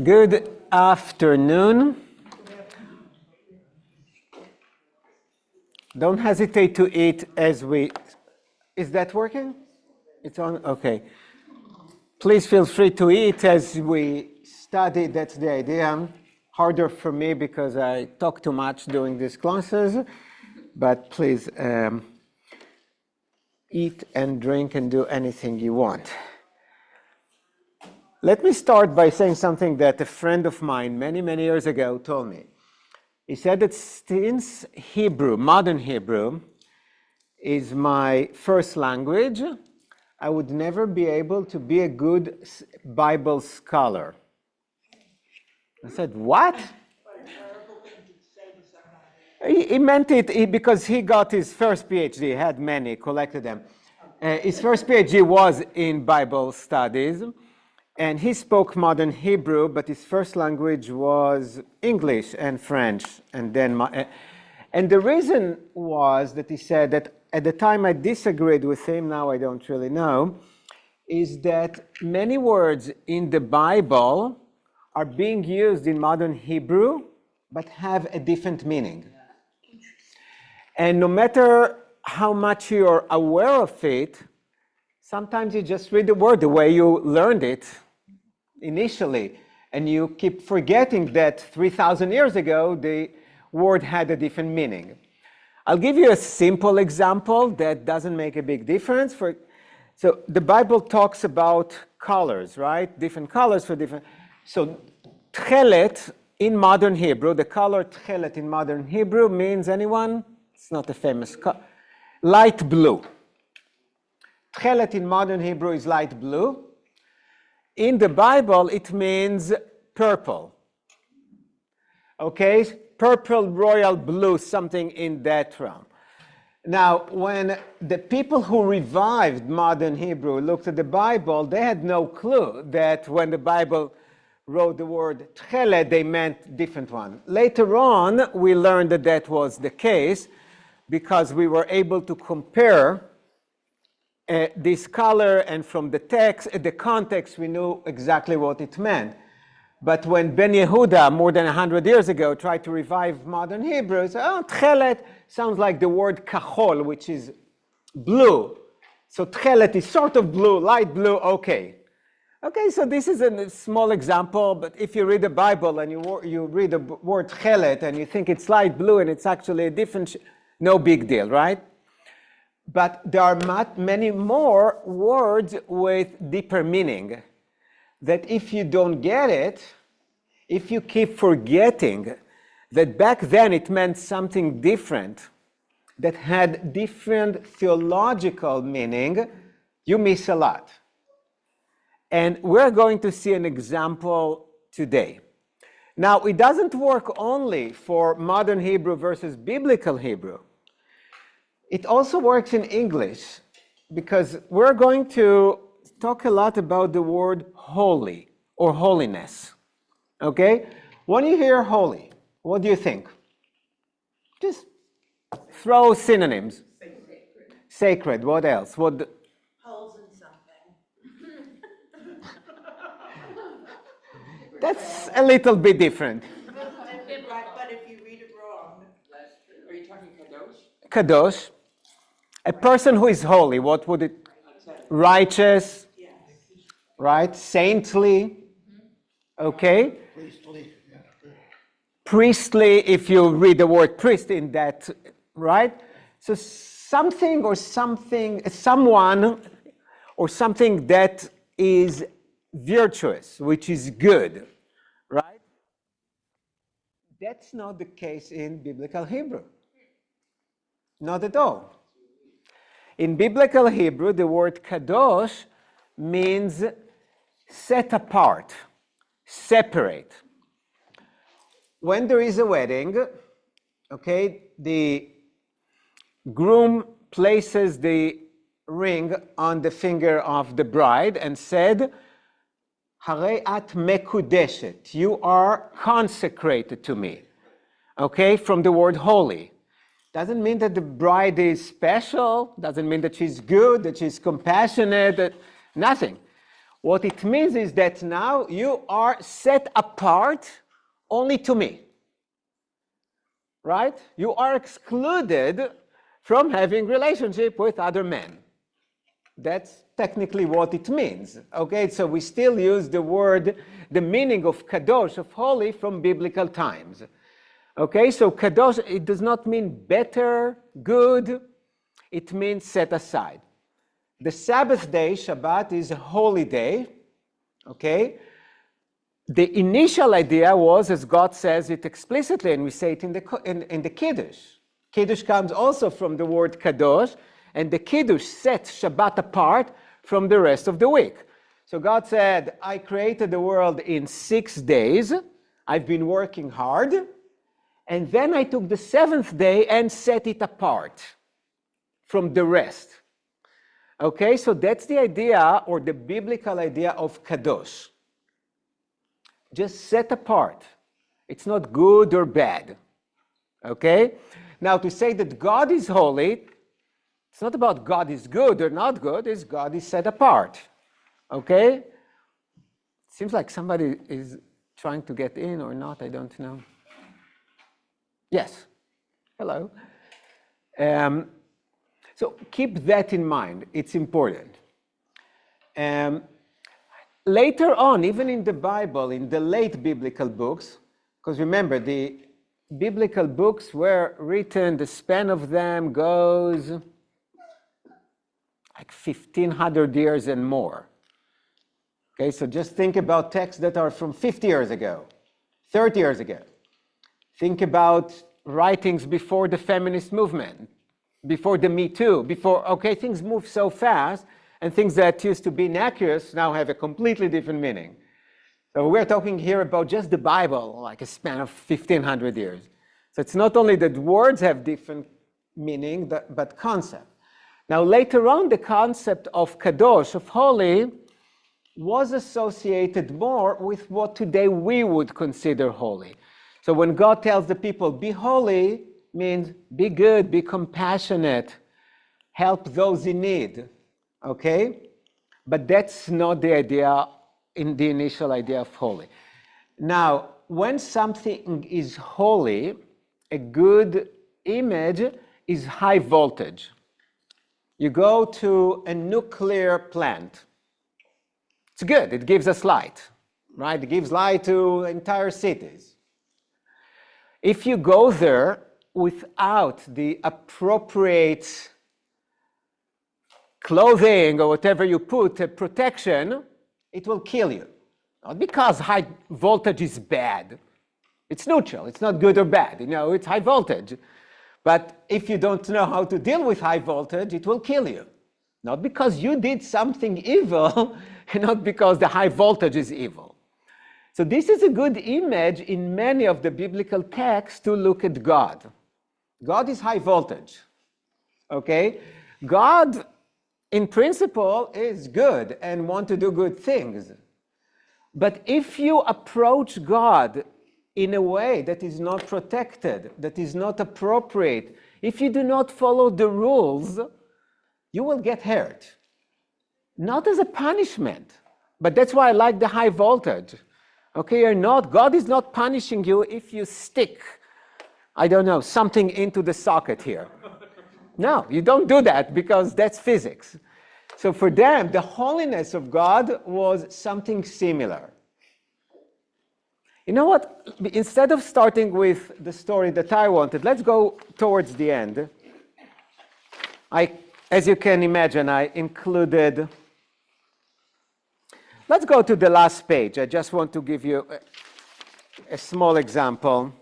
Good afternoon. Don't hesitate to eat as we... Is that working? It's on? Okay. Please feel free to eat as we study. That's the idea. Harder for me because I talk too much during these classes. But please eat and drink and do anything you want. Let me start by saying something that a friend of mine many, many years ago told me. He said that since Hebrew, modern Hebrew, is my first language, I would never be able to be a good Bible scholar. I said, what? He meant it because he got his first PhD. He had many, collected them. His first PhD was in Bible studies. And he spoke modern Hebrew, but his first language was English and French. And the reason was that he said that at the time I disagreed with him, now I don't really know, is that many words in the Bible are being used in modern Hebrew, but have a different meaning. And no matter how much you're aware of it, sometimes you just read the word the way you learned it initially, and you keep forgetting that 3,000 years ago the word had a different meaning. I'll give you a simple example that doesn't make a big difference. So the Bible talks about colors, right? Different colors for different. So tchelet in modern Hebrew, the color tchelet in modern Hebrew means anyone? It's not a famous color. Light blue. Tchelet in modern Hebrew is light blue. In the Bible, it means purple. Okay? Purple, royal blue, something in that realm. Now, when the people who revived modern Hebrew looked at the Bible, they had no clue that when the Bible wrote the word tchelet, they meant different one. Later on, we learned that that was the case because we were able to compare this color, and from the text, the context, we knew exactly what it meant. But when Ben Yehuda, more than 100 years ago, tried to revive modern Hebrew, he said, oh, tchelet sounds like the word kachol, which is blue. So tchelet is sort of blue, light blue, okay. Okay, so this is a small example, but if you read the Bible and you read the word tchelet and you think it's light blue and it's actually a different, no big deal, right? But there are many more words with deeper meaning that if you don't get it, if you keep forgetting that back then it meant something different, that had different theological meaning, you miss a lot. And we're going to see an example today. Now, it doesn't work only for modern Hebrew versus biblical Hebrew. It also works in English because we're going to talk a lot about the word holy or holiness. Okay? When you hear holy, what do you think? Just throw synonyms. Sacred. What else? Holes in something. That's a little bit different. But if you read it wrong. Are you talking kadosh? Kadosh. A person who is holy, what would it? Righteous, Yes. right? Saintly, okay? Priestly. Priestly, if you read the word priest in that, right? So something or something, someone or something that is virtuous, which is good, right? That's not the case in biblical Hebrew. Not at all. In biblical Hebrew, the word kadosh means set apart, separate. When there is a wedding, okay, the groom places the ring on the finger of the bride and said, Harei at mekudeshet, you are consecrated to me, okay, from the word holy. Doesn't mean that the bride is special, doesn't mean that she's good, that she's compassionate, nothing. What it means is that now you are set apart only to me. Right? You are excluded from having relationship with other men. That's technically what it means. Okay, so we still use the word, the meaning of kadosh, of holy, from biblical times. Okay, so kadosh, it does not mean better, good. It means set aside. The Sabbath day, Shabbat, is a holy day. Okay, the initial idea was, as God says it explicitly, and we say it in the Kiddush. Kiddush comes also from the word kadosh, and the Kiddush sets Shabbat apart from the rest of the week. So God said, I created the world in 6 days. I've been working hard. And then I took the 7th day and set it apart from the rest. Okay, so that's the idea, or the biblical idea of kadosh. Just set apart. It's not good or bad. Okay? Now, to say that God is holy, it's not about God is good or not good, it's God is set apart. Okay? Seems like somebody is trying to get in or not, I don't know. Yes. Hello. So keep that in mind. It's important. Later on, even in the Bible, in the late biblical books, because remember, the biblical books were written, the span of them goes like 1,500 years and more. Okay, so just think about texts that are from 50 years ago, 30 years ago. Think about writings before the feminist movement, before the Me Too, things move so fast, and things that used to be inaccurate now have a completely different meaning. So we're talking here about just the Bible, like a span of 1,500 years. So it's not only that words have different meaning, but concept. Now later on, the concept of kadosh, of holy, was associated more with what today we would consider holy. So when God tells the people, be holy, means be good, be compassionate, help those in need, okay? But that's not the idea, in the initial idea of holy. Now, when something is holy, a good image is high voltage. You go to a nuclear plant. It's good, it gives us light, right? It gives light to entire cities. If you go there without the appropriate clothing or whatever you put, protection, it will kill you. Not because high voltage is bad. It's neutral, it's not good or bad, it's high voltage. But if you don't know how to deal with high voltage, it will kill you. Not because you did something evil, and not because the high voltage is evil. So this is a good image in many of the biblical texts to look at God. God is high voltage, okay? God, in principle, is good and want to do good things. But if you approach God in a way that is not protected, that is not appropriate, if you do not follow the rules, you will get hurt. Not as a punishment, but that's why I like the high voltage. Okay, God is not punishing you if you stick, I don't know, something into the socket here. No, you don't do that because that's physics. So for them, the holiness of God was something similar. You know what? Instead of starting with the story that I wanted, let's go towards the end. As you can imagine, I included... Let's go to the last page. I just want to give you a small example.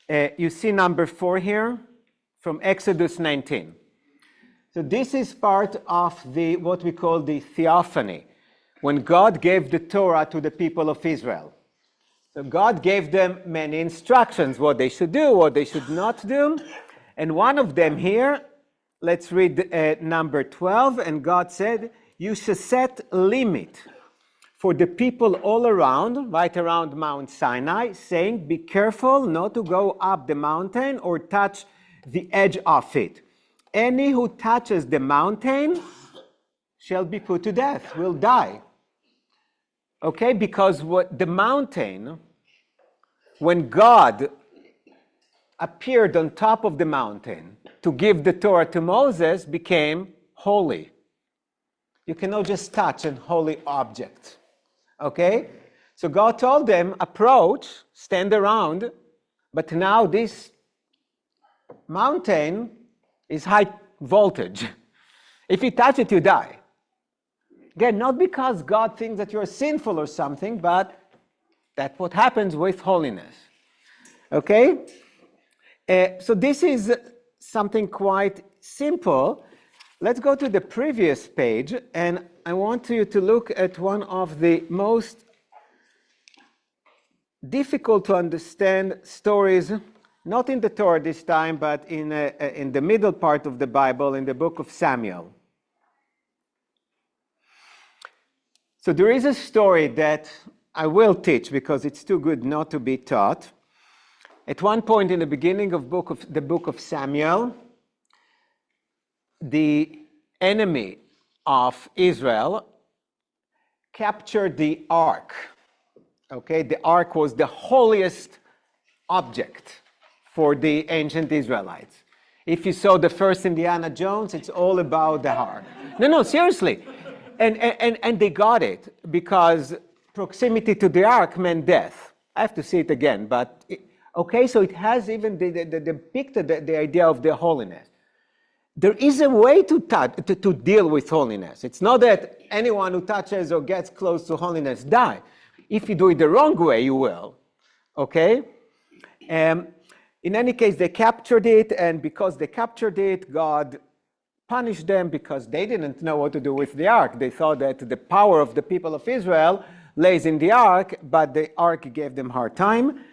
You see number 4 here from Exodus 19. So this is part of what we call the theophany, when God gave the Torah to the people of Israel. So God gave them many instructions, what they should do, what they should not do. And one of them here, let's read number 12. And God said, you shall set limit for the people all around, right around Mount Sinai, saying, be careful not to go up the mountain or touch the edge of it. Any who touches the mountain shall be put to death, will die. Okay, because what the mountain, when God appeared on top of the mountain to give the Torah to Moses, became holy. You cannot just touch an holy object. Okay? So God told them, approach, stand around, but now this mountain is high voltage. If you touch it, you die. Again, not because God thinks that you're sinful or something, but that's what happens with holiness. Okay? So this is something quite simple. Let's go to the previous page, and I want you to look at one of the most difficult to understand stories, not in the Torah this time, but in the middle part of the Bible, in the book of Samuel. So there is a story that I will teach because it's too good not to be taught. At one point in the beginning of the book of Samuel, the enemy of Israel captured the ark. Okay, the ark was the holiest object for the ancient Israelites. If you saw the first Indiana Jones, it's all about the ark. No, seriously. And they got it because proximity to the ark meant death. I have to see it again, but okay, so it has even depicted the idea of the holiness. There is a way to deal with holiness. It's not that anyone who touches or gets close to holiness die. If you do it the wrong way, you will. Okay? In any case, they captured it, and because they captured it, God punished them because they didn't know what to do with the ark. They thought that the power of the people of Israel lays in the ark, but the ark gave them a hard time.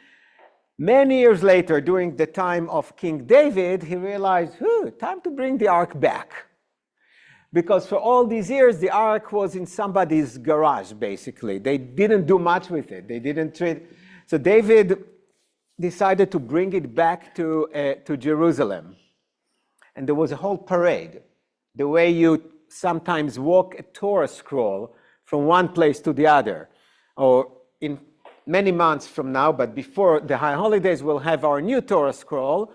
Many years later, during the time of King David, he realized, time to bring the ark back. Because for all these years, the ark was in somebody's garage, basically. They didn't do much with it. They didn't treat. So David decided to bring it back to Jerusalem. And there was a whole parade. The way you sometimes walk a Torah scroll from one place to the other. Or in many months from now, but before the high holidays, we'll have our new Torah scroll.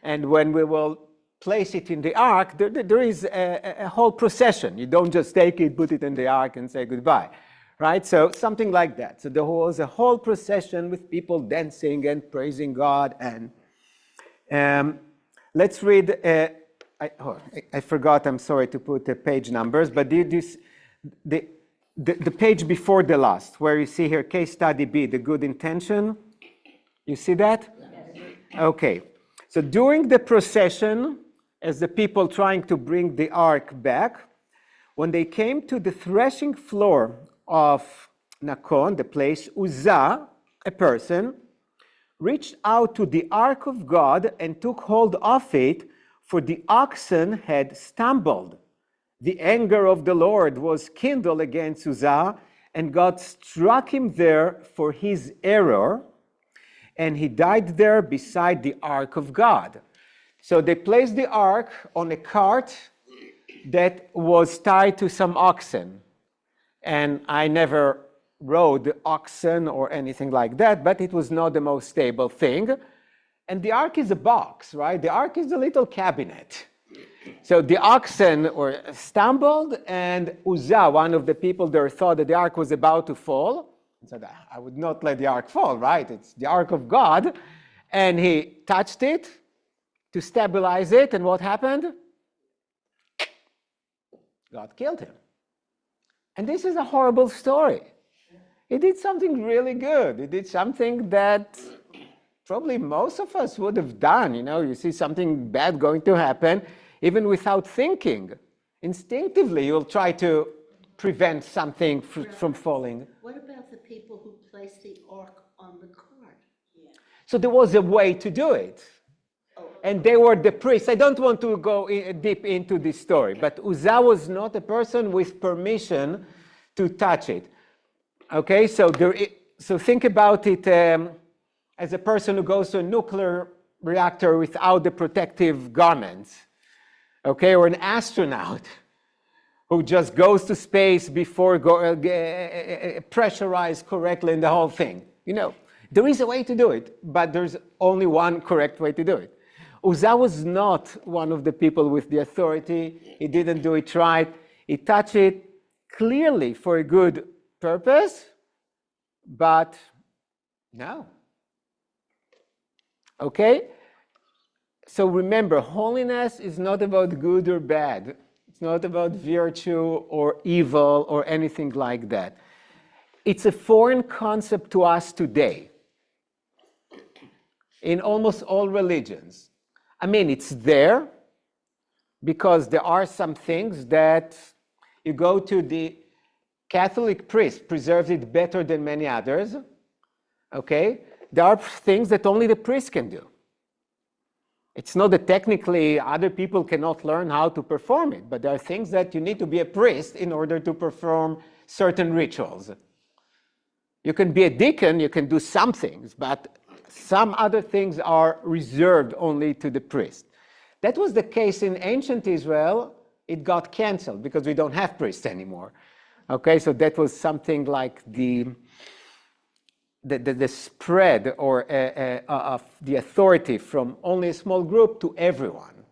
And when we will place it in the ark, there is a whole procession. You don't just take it, put it in the ark, and say goodbye, right? So something like that. So there was a whole procession with people dancing and praising God. And let's read. I forgot. I'm sorry to put the page numbers, but the page before the last, where you see here case study B, the good intention. You see that? Yes. Okay. So during the procession, as the people trying to bring the ark back, when they came to the threshing floor of Nakon, the place, Uzzah, a person, reached out to the ark of God and took hold of it, for the oxen had stumbled. The anger of the Lord was kindled against Uzzah, and God struck him there for his error, and he died there beside the ark of God. So they placed the ark on a cart that was tied to some oxen. And I never rode oxen or anything like that, but it was not the most stable thing. And the ark is a box, right? The ark is a little cabinet. So the oxen were stumbled, and Uzzah, one of the people there, thought that the ark was about to fall. He said, I would not let the ark fall, right? It's the ark of God. And he touched it to stabilize it, and what happened? God killed him. And this is a horrible story. He did something really good. He did something that probably most of us would have done. You see something bad going to happen, even without thinking. Instinctively, you'll try to prevent something from falling. What about the people who placed the ark on the cart? Yeah. So there was a way to do it. And they were the priests. I don't want to go deep into this story, but Uzzah was not a person with permission to touch it. Okay, so think about it as a person who goes to a nuclear reactor without the protective garments. Okay, or an astronaut who just goes to space before pressurized correctly in the whole thing. You know, there is a way to do it, but there's only one correct way to do it. Uzzah was not one of the people with the authority. He didn't do it right. He touched it clearly for a good purpose, but no. Okay? So remember, holiness is not about good or bad. It's not about virtue or evil or anything like that. It's a foreign concept to us today in almost all religions. I mean, it's there because there are some things that you go to the Catholic priest preserves it better than many others. Okay? There are things that only the priest can do. It's not that technically other people cannot learn how to perform it, but there are things that you need to be a priest in order to perform certain rituals. You can be a deacon, you can do some things, but some other things are reserved only to the priest. That was the case in ancient Israel. It got canceled because we don't have priests anymore. Okay, so that was something like the spread or of the authority from only a small group to everyone.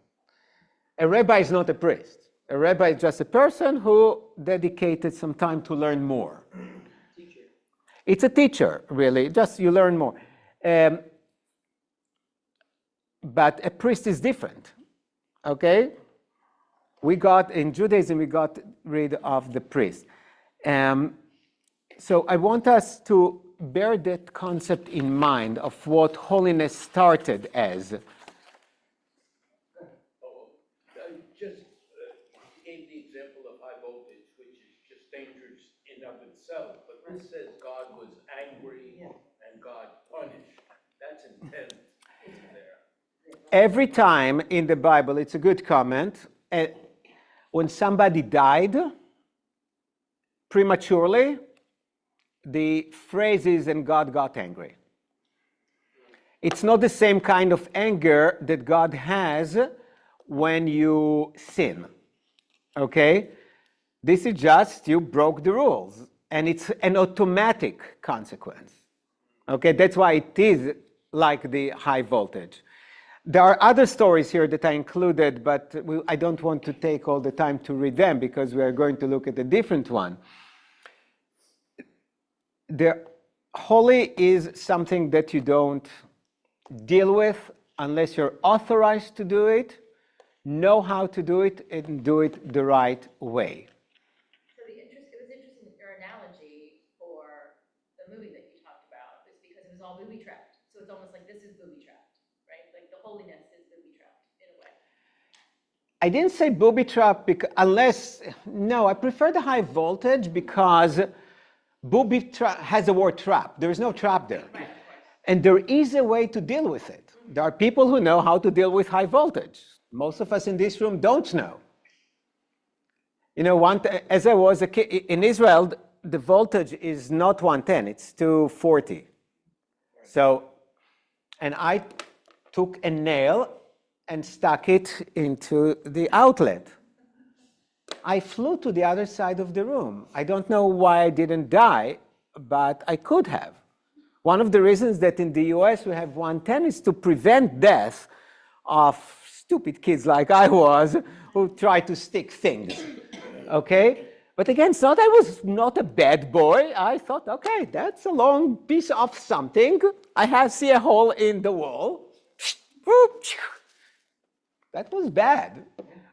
A rabbi is not a priest. A rabbi is just a person who dedicated some time to learn more. Teacher. It's a teacher, really. Just you learn more. But a priest is different. Okay? In Judaism, we got rid of the priest. So I want us to bear that concept in mind of what holiness started as. Just gave the example of high voltage, which is just dangerous in of itself. But this says God was angry and God punished. That's intense, isn't there? Every time in the Bible, it's a good comment, when somebody died prematurely, the phrase is, and God got angry. It's not the same kind of anger that God has when you sin. Okay? This is just you broke the rules, and it's an automatic consequence. Okay? That's why it is like the high voltage. There are other stories here that I included, but I don't want to take all the time to read them because we are going to look at a different one. Holy is something that you don't deal with unless you're authorized to do it, know how to do it, and do it the right way. So it was interesting, your analogy for the movie that you talked about is because it was all booby trapped. So it's almost like this is booby trapped, right? Like the holiness is booby trapped in a way. I didn't say booby trap I prefer the high voltage because booby trap has a word trap. There is no trap there. Right, and there is a way to deal with it. There are people who know how to deal with high voltage. Most of us in this room don't know. You know, as I was a kid, in Israel, the voltage is not 110, it's 240. So, and I took a nail and stuck it into the outlet. I flew to the other side of the room. I don't know why I didn't die, but I could have. One of the reasons that in the US we have 110 is to prevent death of stupid kids like I was who try to stick things. Okay? But again, I was not a bad boy. I thought, okay, that's a long piece of something. I see a hole in the wall. That was bad.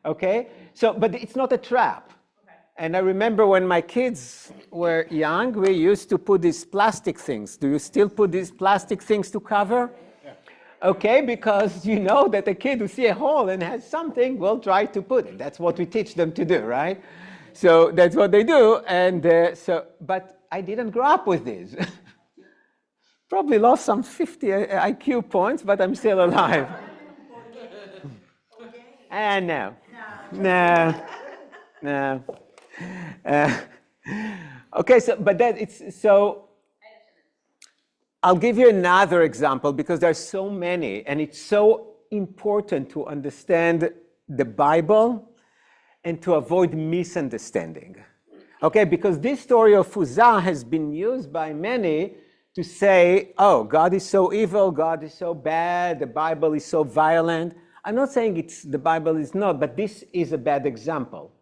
Okay? So, but it's not a trap. Okay. And I remember when my kids were young, we used to put these plastic things. Do you still put these plastic things to cover? Yeah. Okay, because you know that a kid who see a hole and has something will try to put it. That's what we teach them to do, right? So that's what they do. And but I didn't grow up with this. Probably lost some 50 IQ points, but I'm still alive. And no. Okay, I'll give you another example because there's so many, and it's so important to understand the Bible and to avoid misunderstanding. Okay, because this story of Uzzah has been used by many to say, oh, God is so evil, God is so bad, the Bible is so violent. I'm not saying the Bible is not, but this is a bad example.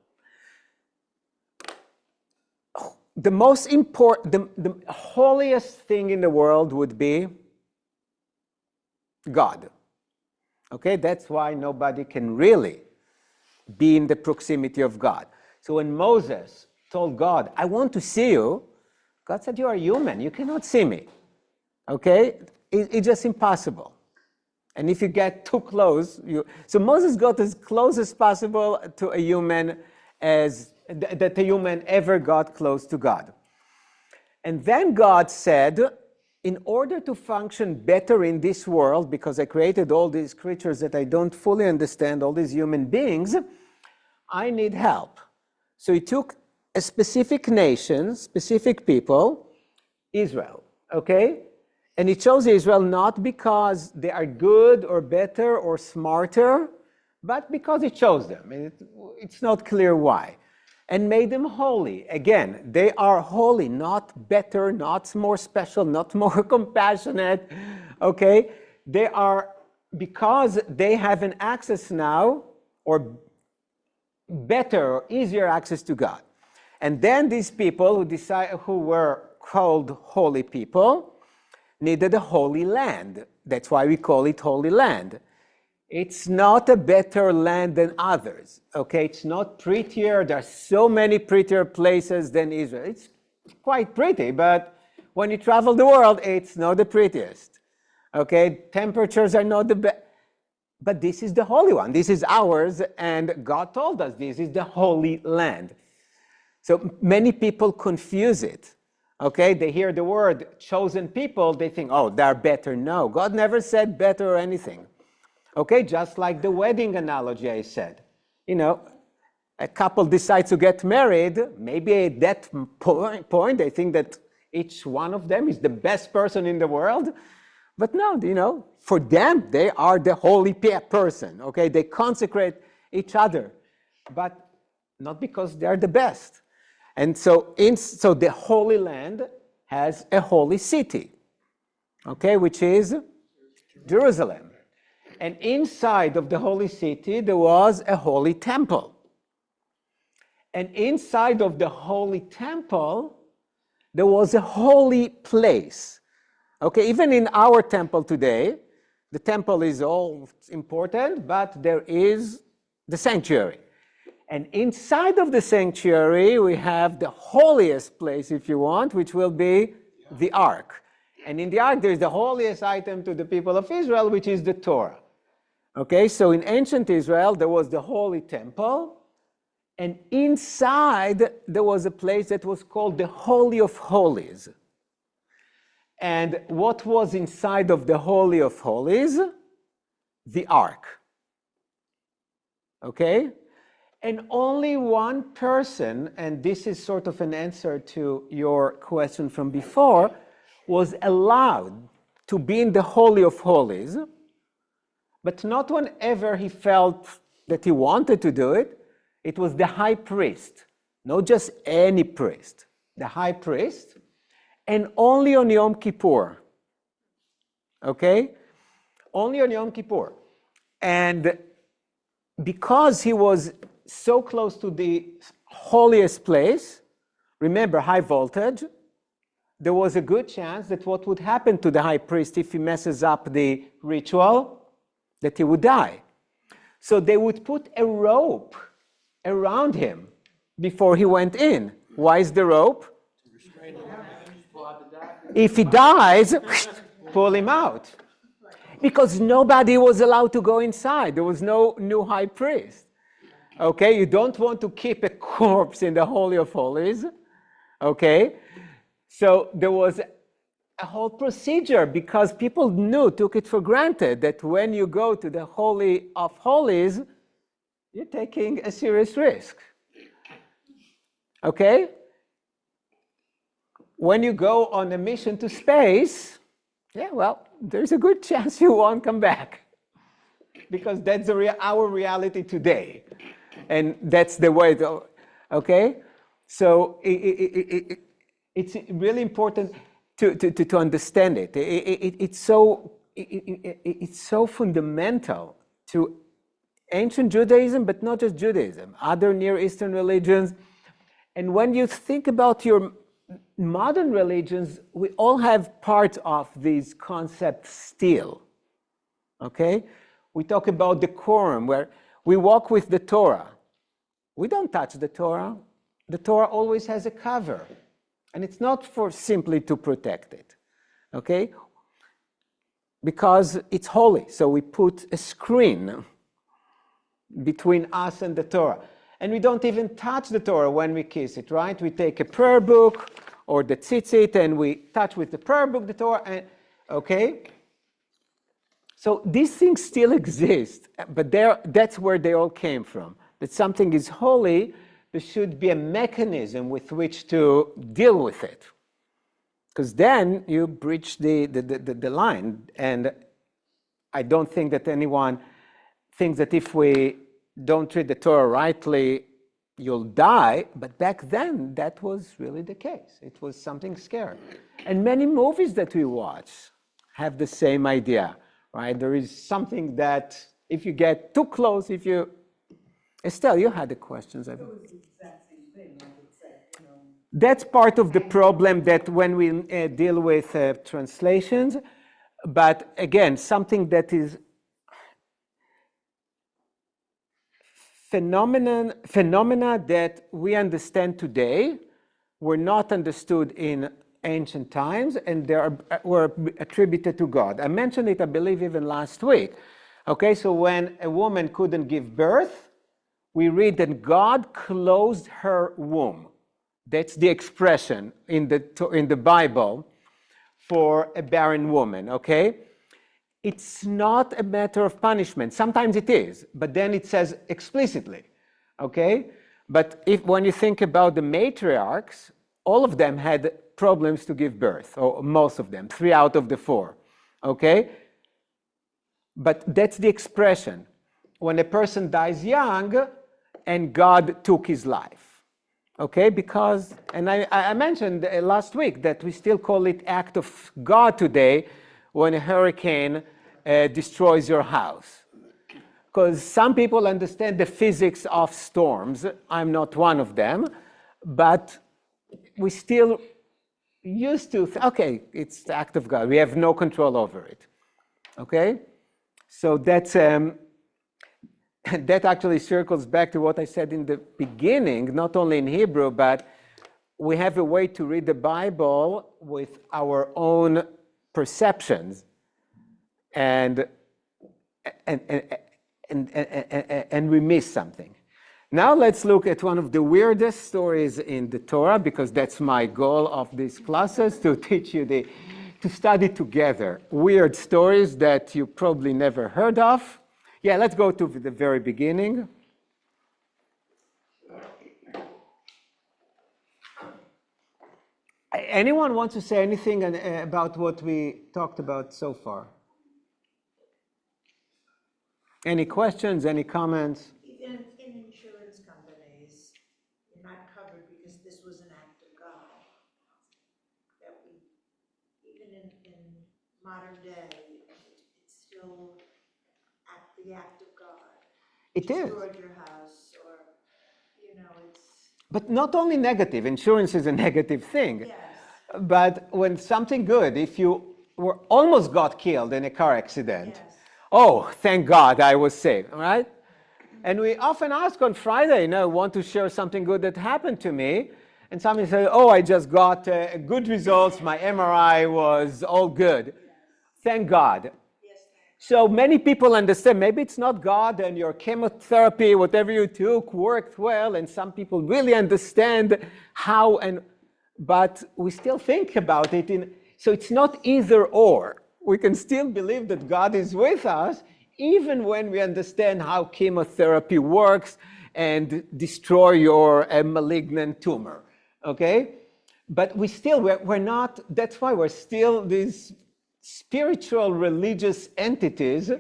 The most important, the holiest thing in the world would be God. Okay, that's why nobody can really be in the proximity of God. So when Moses told God, I want to see you, God said, you are human, you cannot see me. Okay, it's just impossible. And if you get too close, so Moses got as close as possible to a human as that a human ever got close to God. And then God said, in order to function better in this world, because I created all these creatures that I don't fully understand, all these human beings, I need help. So he took a specific nation, specific people, Israel, okay? And he chose Israel not because they are good or better or smarter, but because he chose them. It's not clear why. And made them holy. Again, they are holy, not better, not more special, not more compassionate, okay? They are, because they have an access now, or better or easier access to God. And then these people who were called holy people needed a holy land. That's why we call it Holy Land. It's not a better land than others, okay? It's not prettier. There are so many prettier places than Israel. It's quite pretty, but when you travel the world, it's not the prettiest, okay? Temperatures are not the best. But this is the holy one. This is ours, and God told us this is the Holy Land. So many people confuse it, okay? They hear the word chosen people, they think, oh, they're better. No, God never said better or anything. Okay, just like the wedding analogy I said. You know, a couple decides to get married, maybe at that point they think that each one of them is the best person in the world. But no, you know, for them, they are the holy person, okay? They consecrate each other, but not because they're the best. And so the Holy Land has a holy city, okay, which is Jerusalem. And inside of the holy city, there was a holy temple. And inside of the holy temple, there was a holy place. Okay, even in our temple today, the temple is all important, but there is the sanctuary. And inside of the sanctuary, we have the holiest place, if you want, which will be the ark. And in the ark, there is the holiest item to the people of Israel, which is the Torah. Okay, so in ancient Israel, there was the holy temple, and inside there was a place that was called the Holy of Holies. And what was inside of the Holy of Holies? The ark. Okay? And only one person, and this is sort of an answer to your question from before, was allowed to be in the Holy of Holies, but not whenever he felt that he wanted to do it. It was the high priest, not just any priest, the high priest, and only on Yom Kippur, okay? Only on Yom Kippur. And because he was so close to the holiest place, remember, high voltage, there was a good chance that what would happen to the high priest if he messes up the ritual, that he would die. So they would put a rope around him before he went in. Why is the rope? If he dies, pull him out. Because nobody was allowed to go inside. There was no new high priest. Okay, you don't want to keep a corpse in the Holy of Holies. Okay, so there was a whole procedure because people took it for granted that when you go to the Holy of Holies, you're taking a serious risk. Okay? When you go on a mission to space, yeah, well, there's a good chance you won't come back because that's our reality today. And that's the way, okay? So it's really important to understand it. It's so fundamental to ancient Judaism, but not just Judaism, other Near Eastern religions. And when you think about your modern religions, we all have part of these concepts still, okay? We talk about decorum, where we walk with the Torah. We don't touch the Torah. The Torah always has a cover, and it's not for simply to protect it, okay? Because it's holy, so we put a screen between us and the Torah. And we don't even touch the Torah when we kiss it, right? We take a prayer book or the tzitzit and we touch with the prayer book the Torah, and, okay? So these things still exist, but that's where they all came from. That something is holy, there should be a mechanism with which to deal with it. Because then you breach the line. And I don't think that anyone thinks that if we don't treat the Torah rightly, you'll die. But back then, that was really the case. It was something scary. And many movies that we watch have the same idea, right? There is something that if you get too close, if you... Estelle, you had the questions. It was the exact same thing, I would say, you know. That's part of the problem that when we deal with translations, but again, something that is phenomena that we understand today were not understood in ancient times, and were attributed to God. I mentioned it, I believe, even last week. Okay, so when a woman couldn't give birth, we read that God closed her womb. That's the expression in the Bible for a barren woman, okay? It's not a matter of punishment. Sometimes it is, but then it says explicitly, okay? But when you think about the matriarchs, all of them had problems to give birth, or most of them, 3 out of the 4, okay? But that's the expression. When a person dies young and God took his life, okay? Because, and I mentioned last week that we still call it act of God today when a hurricane destroys your house. Because some people understand the physics of storms. I'm not one of them, but we still used to, okay, it's the act of God. We have no control over it, okay? So that's, that actually circles back to what I said in the beginning, not only in Hebrew, but we have a way to read the Bible with our own perceptions, and we miss something. Now let's look at one of the weirdest stories in the Torah, because that's my goal of these classes, to teach you to study together weird stories that you probably never heard of. Yeah, let's go to the very beginning. Anyone want to say anything about what we talked about so far? Any questions, any comments? Even in insurance companies, you're not covered because this was an act of God. That we, even in modern day, it's still the act of God. It is. Destroyed your house, or, you know, it's, But not only negative. Insurance is a negative thing. yes. But when something good, if you almost got killed in a car accident, Yes. oh, thank God I was safe, all right? And we often ask on Friday, want to share something good that happened to me. And somebody says, oh, I just got good results. My MRI was all good. Thank God. So many people understand, maybe it's not God and your chemotherapy, whatever you took, worked well, and some people really understand how, but we still think about it. So it's not either or. We can still believe that God is with us, even when we understand how chemotherapy works and destroy your malignant tumor, okay? But we're not, that's why we're still these spiritual religious entities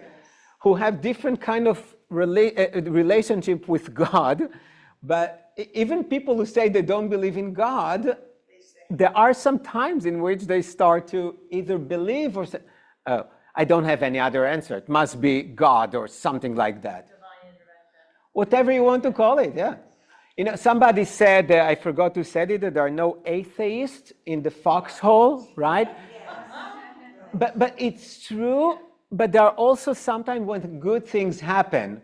who have different kind of relationship with God, but even people who say they don't believe in God, They say, there are some times in which they start to either believe or say, oh, I don't have any other answer. It must be God or something like that. Divine intervention. Whatever you want to call it, yeah. You know, somebody said, I forgot who said it, that there are no atheists in the foxhole, right? But it's true, but there are also sometimes when good things happen,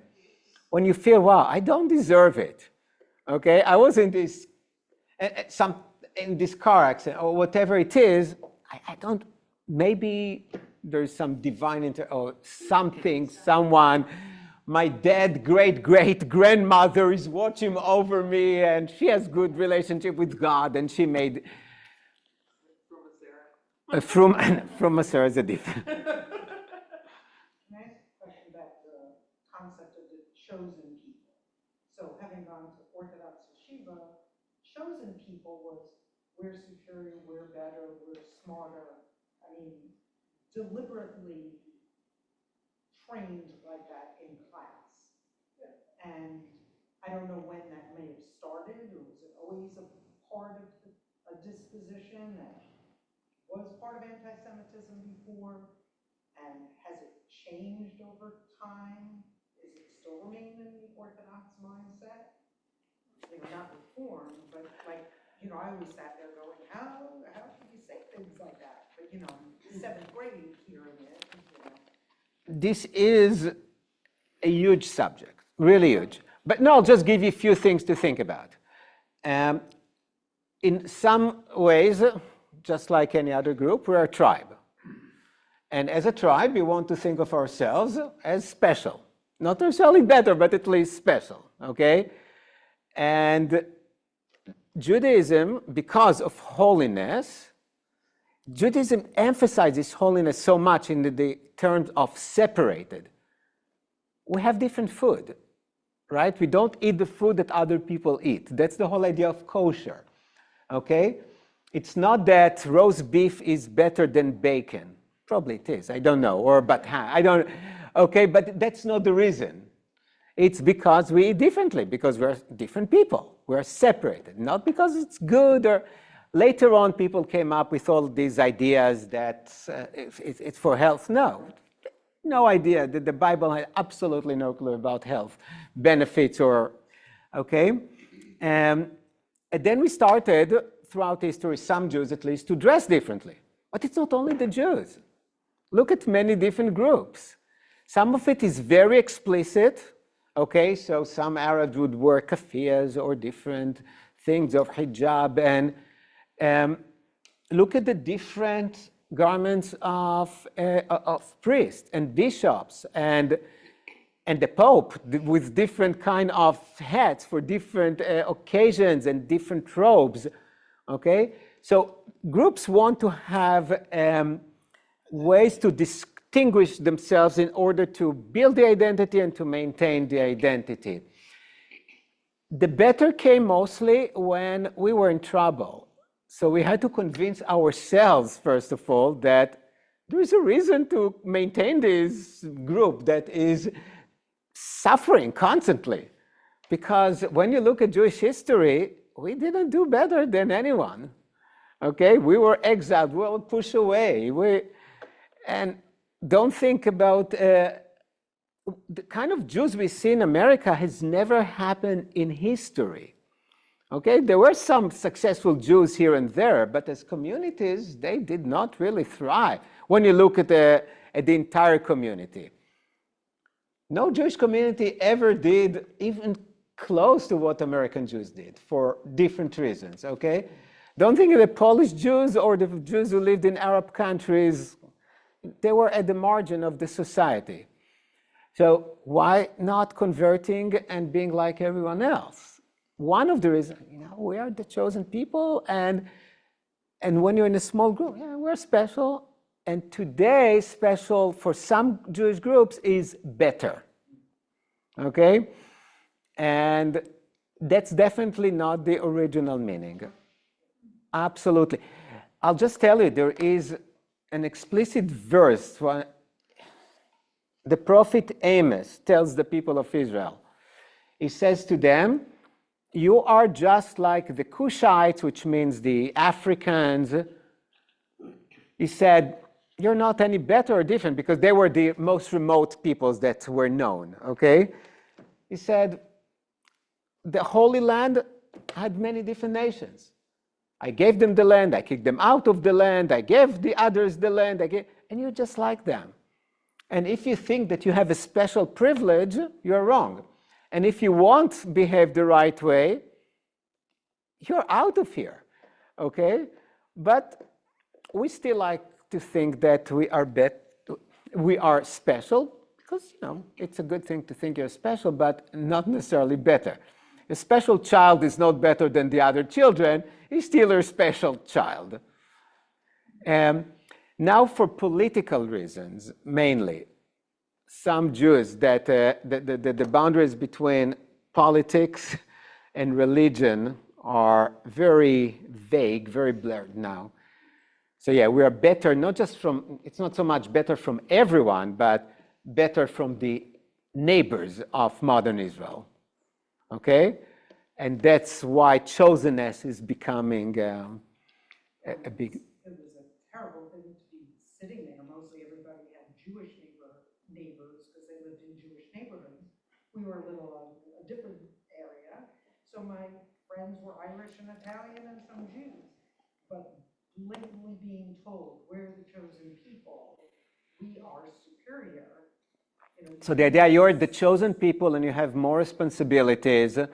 when you feel, wow, I don't deserve it. Okay, I was in this in this car accident or whatever it is. I don't. Maybe there's some divine or something, someone. My dead great grandmother is watching over me, and she has good relationship with God, and she made from a Sarah is a different. Can I ask a question about the concept of the chosen people? So having gone to Orthodox yeshiva, chosen people was, we're superior, we're better, we're smarter. I mean, deliberately trained like that in class. And I don't know when that may have started, or was it always a part of a disposition that was part of anti-Semitism before? And has it changed over time? Is it still remain in the Orthodox mindset? You know, not reform, but like, you know, I always sat there going, how can you say things like that? But, you know, seventh grade hearing it, you know. This is a huge subject, really huge. But no, I'll just give you a few things to think about. In some ways, just like any other group, we're a tribe. And as a tribe, we want to think of ourselves as special. Not necessarily better, but at least special, okay? And Judaism, because of holiness, Judaism emphasizes holiness so much in the terms of separated. We have different food, right? We don't eat the food that other people eat. That's the whole idea of kosher, okay? It's not that roast beef is better than bacon. Probably it is, I don't know, I don't, okay, but that's not the reason. It's because we eat differently, because we're different people. We're separated, not because it's good or later on people came up with all these ideas that it's for health. No idea. The Bible had absolutely no clue about health benefits or, okay? And then we started, throughout history, some Jews at least, to dress differently. But it's not only the Jews. Look at many different groups. Some of it is very explicit, okay? So some Arabs would wear kafiyas or different things of hijab. And look at the different garments of priests and bishops and the Pope with different kind of hats for different occasions and different robes, okay? So groups want to have ways to distinguish themselves in order to build the identity and to maintain the identity. The better came mostly when we were in trouble. So we had to convince ourselves, first of all, that there is a reason to maintain this group that is suffering constantly. Because when you look at Jewish history, we didn't do better than anyone. Okay, we were exiled, we were pushed away. And don't think about the kind of Jews we see in America has never happened in history. Okay, there were some successful Jews here and there, but as communities, they did not really thrive. When you look at the entire community, no Jewish community ever did even close to what American Jews did for different reasons. Okay, don't think of the Polish Jews or the Jews who lived in Arab countries. They were at the margin of the society. So why not converting and being like everyone else? One of the reasons, we are the chosen people, and when you're in a small group, we're special. And today, special for some Jewish groups is better, okay? And that's definitely not the original meaning. Absolutely. I'll just tell you, there is an explicit verse the prophet Amos tells the people of Israel, he says to them, you are just like the Cushites, which means the Africans. He said, you're not any better or different, because they were the most remote peoples that were known, okay? He said, the Holy Land had many different nations. I gave them the land, I kicked them out of the land, I gave the others the land, and you're just like them. And if you think that you have a special privilege, you're wrong. And if you won't behave the right way, you're out of here, okay? But we still like to think that we are special, because, it's a good thing to think you're special, but not necessarily better. A special child is not better than the other children. He's still a special child. Now, for political reasons, mainly, some Jews that the boundaries between politics and religion are very vague, very blurred now. So yeah, we are better, not just from, it's not so much better from everyone, but better from the neighbors of modern Israel. Okay? And that's why chosenness is becoming a big... It was a terrible thing to be sitting there. Mostly everybody had Jewish neighbors because they lived in Jewish neighborhoods. We were a different area. So my friends were Irish and Italian and some Jews. But blatantly being told, we're the chosen people, we are superior. So the idea you're the chosen people and you have more responsibilities. But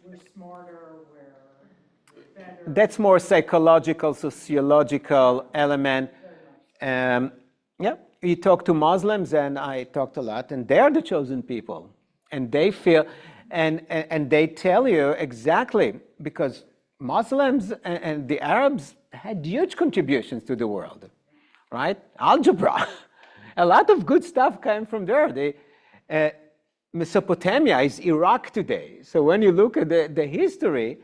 we're smarter, we're better. That's more psychological, sociological element. Yeah, you talk to Muslims, and I talked a lot, and they're the chosen people. And they feel, and they tell you exactly, because Muslims and the Arabs had huge contributions to the world, right? Algebra. A lot of good stuff came from there. Mesopotamia is Iraq today. So when you look at the history,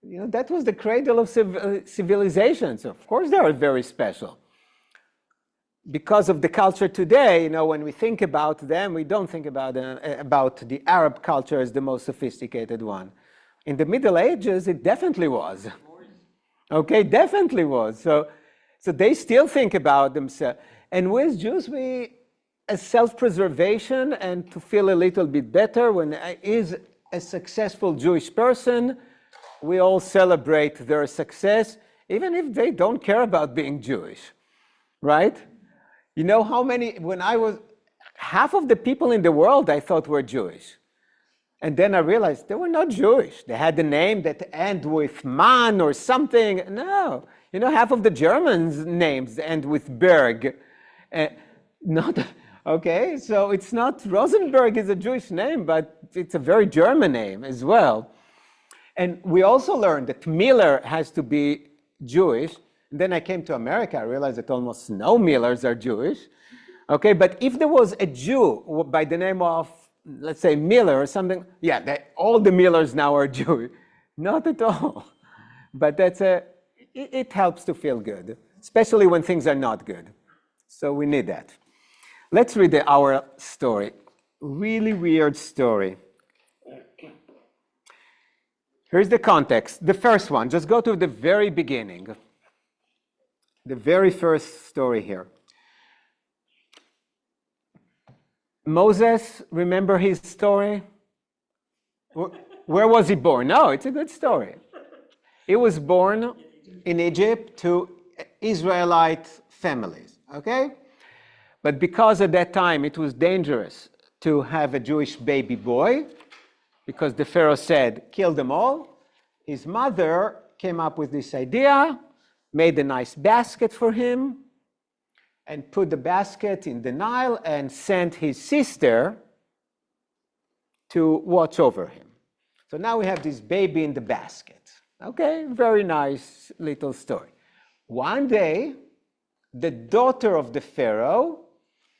that was the cradle of civilizations. Of course, they are very special. Because of the culture today, when we think about them, we don't think about the Arab culture as the most sophisticated one. In the Middle Ages, it definitely was. Okay, definitely was. So they still think about themselves. And with Jews, as self-preservation and to feel a little bit better, when is a successful Jewish person, we all celebrate their success, even if they don't care about being Jewish, right? You know how many, half of the people in the world I thought were Jewish. And then I realized they were not Jewish. They had a name that end with man or something. No, half of the Germans' names end with Berg. Okay, so it's not, Rosenberg is a Jewish name, but it's a very German name as well. And we also learned that Miller has to be Jewish. And then I came to America, I realized that almost no Millers are Jewish. Okay, but if there was a Jew by the name of, let's say, Miller or something, yeah, all the Millers now are Jewish. Not at all. But it helps to feel good, especially when things are not good. So we need that. Let's read our story. Really weird story. Here's the context. The first one, just go to the very beginning. The very first story here. Moses, remember his story? Where was he born? No, it's a good story. He was born in Egypt to Israelite families, okay? But because at that time it was dangerous to have a Jewish baby boy, because the Pharaoh said, kill them all, his mother came up with this idea, made a nice basket for him, and put the basket in the Nile and sent his sister to watch over him. So now we have this baby in the basket. Okay, very nice little story. One day, the daughter of the Pharaoh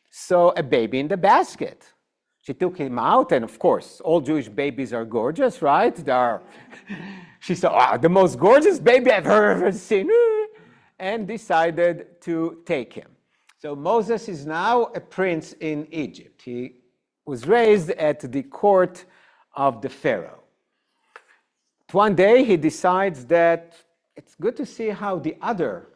saw a baby in the basket. She took him out, and of course, all Jewish babies are gorgeous, right? She saw, the most gorgeous baby I've ever seen, and decided to take him. So Moses is now a prince in Egypt. He was raised at the court of the Pharaoh. One day he decides that it's good to see how the other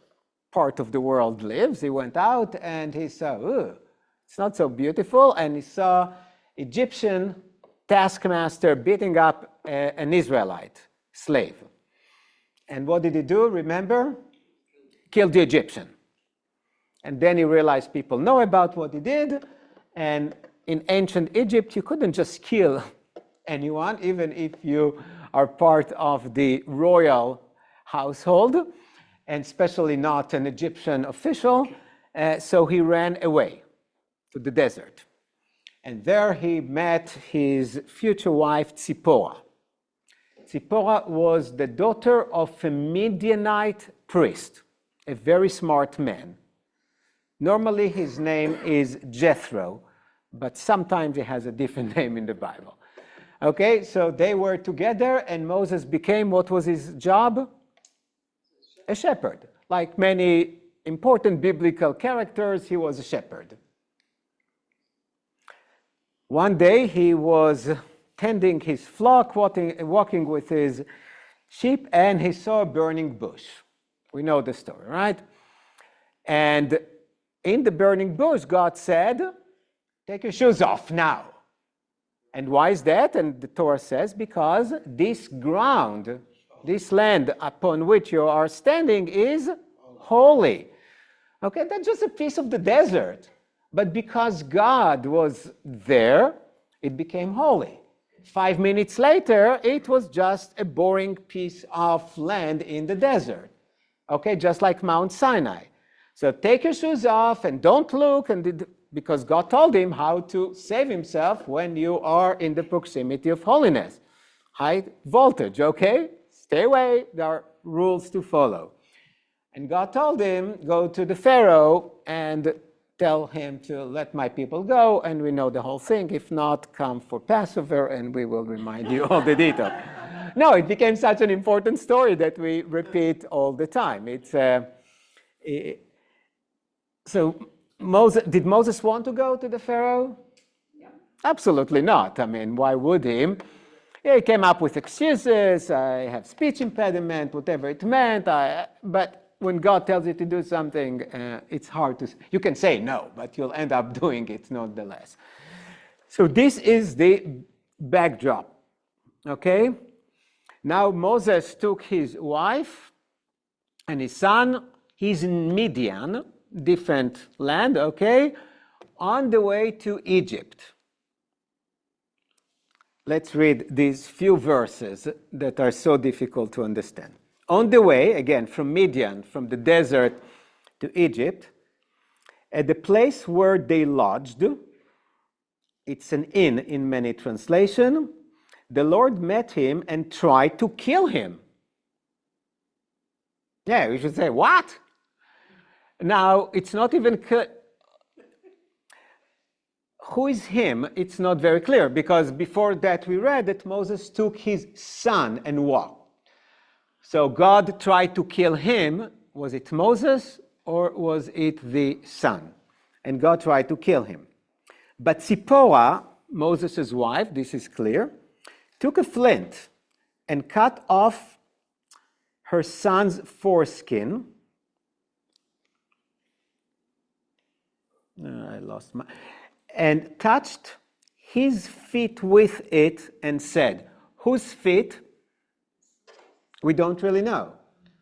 part of the world lives. He went out and he saw, "Ooh, it's not so beautiful," and he saw Egyptian taskmaster beating up an Israelite slave. And what did he do? Remember? Killed the Egyptian. And then he realized people know about what he did. And in ancient Egypt, you couldn't just kill anyone, even if you are part of the royal household, and especially not an Egyptian official. So he ran away to the desert. And there he met his future wife, Tzipporah. Tzipporah was the daughter of a Midianite priest, a very smart man. Normally his name is Jethro, but sometimes he has a different name in the Bible. Okay, so they were together, and Moses became, what was his job? A shepherd. Like many important biblical characters, he was a shepherd. One day he was tending his flock, walking with his sheep, and he saw a burning bush. We know the story, right? And in the burning bush, God said, "Take your shoes off now." And why is that? And the Torah says, because this ground, this land upon which you are standing is holy. Okay, that's just a piece of the desert. But because God was there, it became holy. 5 minutes later, it was just a boring piece of land in the desert. Okay, just like Mount Sinai. So take your shoes off and don't look, because God told him how to save himself when you are in the proximity of holiness. High voltage, okay? Stay away, there are rules to follow. And God told him, go to the Pharaoh and tell him to let my people go, and we know the whole thing. If not, come for Passover and we will remind you all the details. No, it became such an important story that we repeat all the time. So did Moses want to go to the Pharaoh? Yeah. Absolutely not. I mean, why would he? He came up with excuses. I have speech impediment, whatever it meant. But when God tells you to do something, it's hard to. You can say no, but you'll end up doing it nonetheless. So this is the backdrop. Okay? Now Moses took his wife and his son. He's in Midian, different land, okay, on the way to Egypt. Let's read these few verses that are so difficult to understand. On the way, again, from Midian, from the desert to Egypt, at the place where they lodged, it's an inn in many translations, the Lord met him and tried to kill him. Yeah, we should say, what? Now, it's not even clear. Who is him? It's not very clear, because before that we read that Moses took his son and walked. So God tried to kill him. Was it Moses or was it the son? And God tried to kill him. But Tzipporah, Moses' wife, this is clear, took a flint and cut off her son's foreskin. And touched his feet with it and said, whose feet? We don't really know.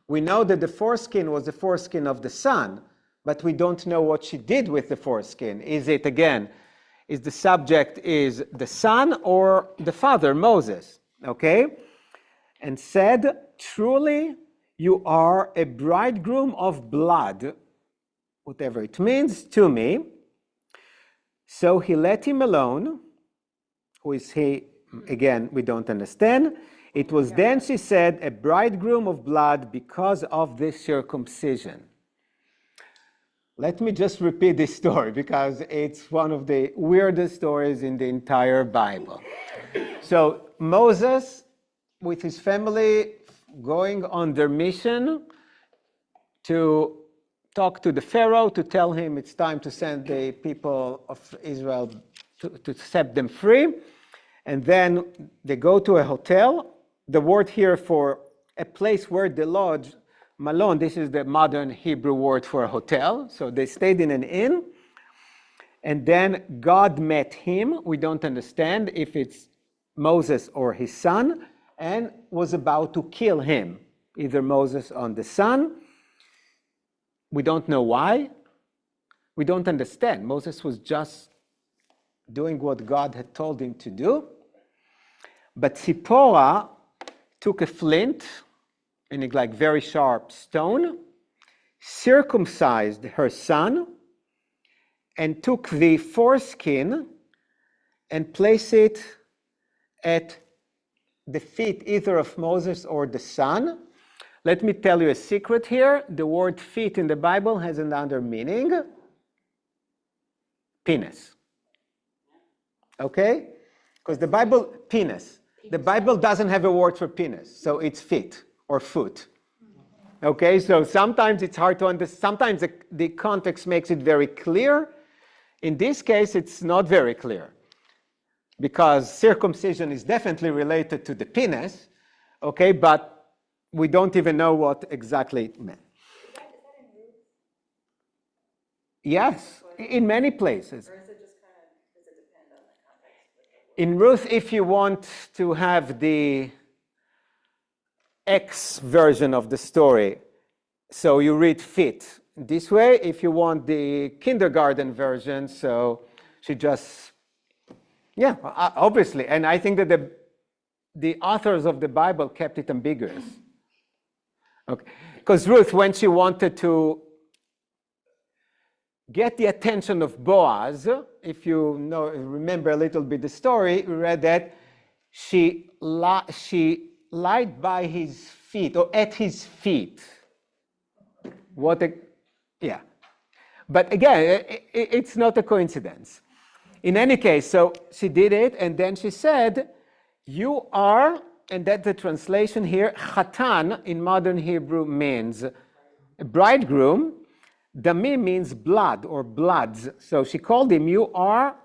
We know that the foreskin was the foreskin of the son, but we don't know what she did with the foreskin. Is it, again, is the subject is the son or the father, Moses? Okay? And said, truly you are a bridegroom of blood, whatever it means, to me. So he let him alone. Who is he? Again, we don't understand. It was then, she said, a bridegroom of blood because of this circumcision. Let me just repeat this story because it's one of the weirdest stories in the entire Bible. So Moses, with his family, going on their mission to talk to the Pharaoh to tell him it's time to send the people of Israel to set them free. And then they go to a hotel. The word here for a place where they lodge, malon, this is the modern Hebrew word for a hotel. So they stayed in an inn. And then God met him. We don't understand if it's Moses or his son, and was about to kill him, either Moses or the son. We don't know why. We don't understand. Moses was just doing what God had told him to do. But Zipporah took a flint and a very sharp stone, circumcised her son, and took the foreskin and placed it at the feet either of Moses or the son. Let me tell you a secret here. The word feet in the Bible has another meaning. Penis. Okay? Because the Bible, penis. The Bible doesn't have a word for penis, so it's feet or foot. Okay, so sometimes it's hard to understand. Sometimes the context makes it very clear. In this case, it's not very clear, because circumcision is definitely related to the penis, okay, but we don't even know what exactly it meant. Is that in Ruth? Yes, in many places. Or is it just kind of, does it depend on the context? In Ruth, if you want to have the X version of the story, so you read fit this way. If you want the kindergarten version, so she just, yeah, obviously. And I think that the authors of the Bible kept it ambiguous. Okay, because Ruth, when she wanted to get the attention of Boaz, if you remember a little bit the story, we read that she lied by his feet, or at his feet. Yeah. But again, it's not a coincidence. In any case, so she did it, and then she said, you are, and that's the translation here, Chatan in modern Hebrew means a bridegroom. Damim means blood or bloods. So she called him, you are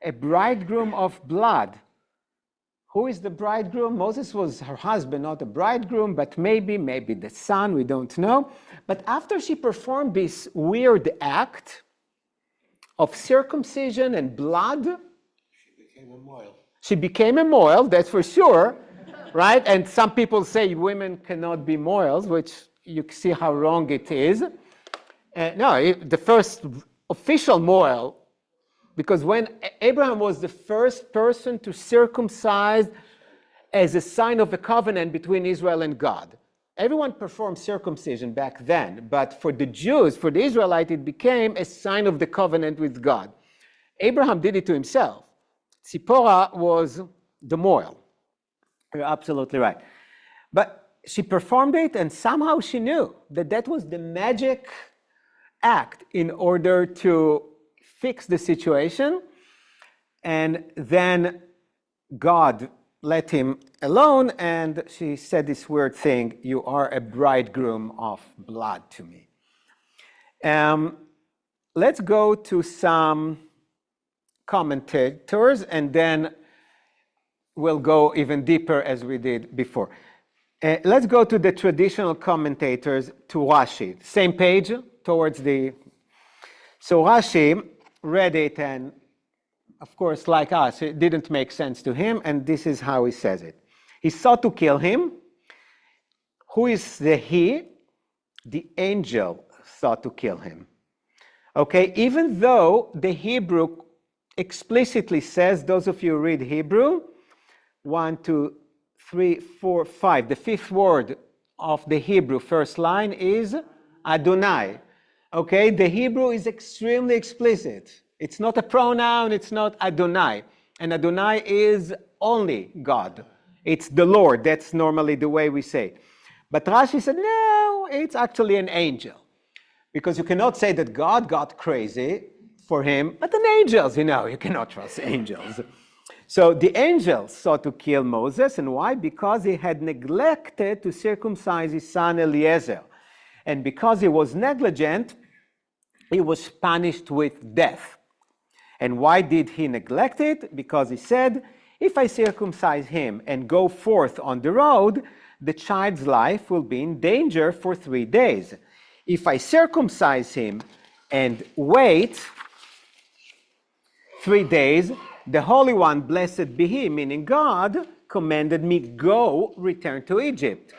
a bridegroom of blood. Who is the bridegroom? Moses was her husband, not a bridegroom, but maybe the son, we don't know. But after she performed this weird act of circumcision and blood, She became a moil. she became a moil, that's for sure, right? And some people say women cannot be moils, which you see how wrong it is. No, the first official moil, because when Abraham was the first person to circumcise as a sign of a covenant between Israel and God. Everyone performed circumcision back then, but for the Jews, for the Israelites, it became a sign of the covenant with God. Abraham did it to himself. Zipporah was the moil. You're absolutely right. But she performed it, and somehow she knew that that was the magic act in order to fix the situation. And then God let him alone, and she said this weird thing, you are a bridegroom of blood to me. Let's go to some commentators, and then we'll go even deeper as we did before. Let's go to the traditional commentators, to Rashi. Same page towards the... So Rashi read it, and of course, like us, it didn't make sense to him, and this is how he says it. He sought to kill him. Who is the he? The angel sought to kill him. Okay, even though the Hebrew explicitly says, those of you who read Hebrew, 1, 2, 3, 4, 5, the fifth word of the Hebrew first line is Adonai. Okay, the Hebrew is extremely explicit. It's not a pronoun, it's not Adonai. And Adonai is only God. It's the Lord, that's normally the way we say. But Rashi said, no, it's actually an angel. Because you cannot say that God got crazy for him, but an angels, you cannot trust angels. So the angel sought to kill Moses, and why? Because he had neglected to circumcise his son Eliezer. And because he was negligent, he was punished with death. And why did he neglect it? Because he said, if I circumcise him and go forth on the road, the child's life will be in danger for 3 days. If I circumcise him and wait 3 days, the Holy One, blessed be he, meaning God, commanded me, go, return to Egypt.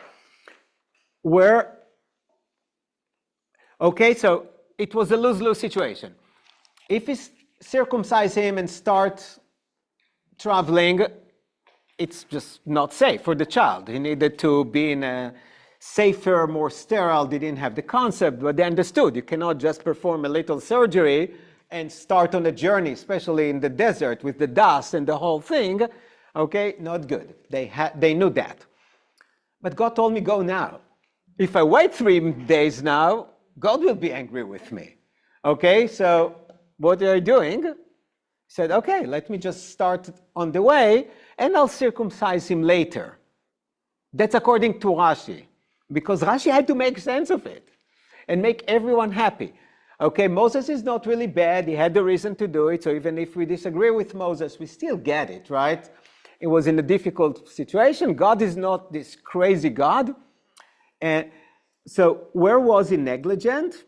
Okay, so it was a lose-lose situation. If he circumcise him and start traveling, it's just not safe for the child. He needed to be in a safer, more sterile. They didn't have the concept, but they understood. You cannot just perform a little surgery and start on a journey, especially in the desert with the dust and the whole thing. Okay, not good. They knew that. But God told me, go now. If I wait 3 days now, God will be angry with me. Okay, so what are you doing? He said, okay, let me just start on the way, and I'll circumcise him later. That's according to Rashi, because Rashi had to make sense of it and make everyone happy. Okay, Moses is not really bad. He had the reason to do it, so even if we disagree with Moses, we still get it, right? It was in a difficult situation. God is not this crazy God. And so where was he negligent?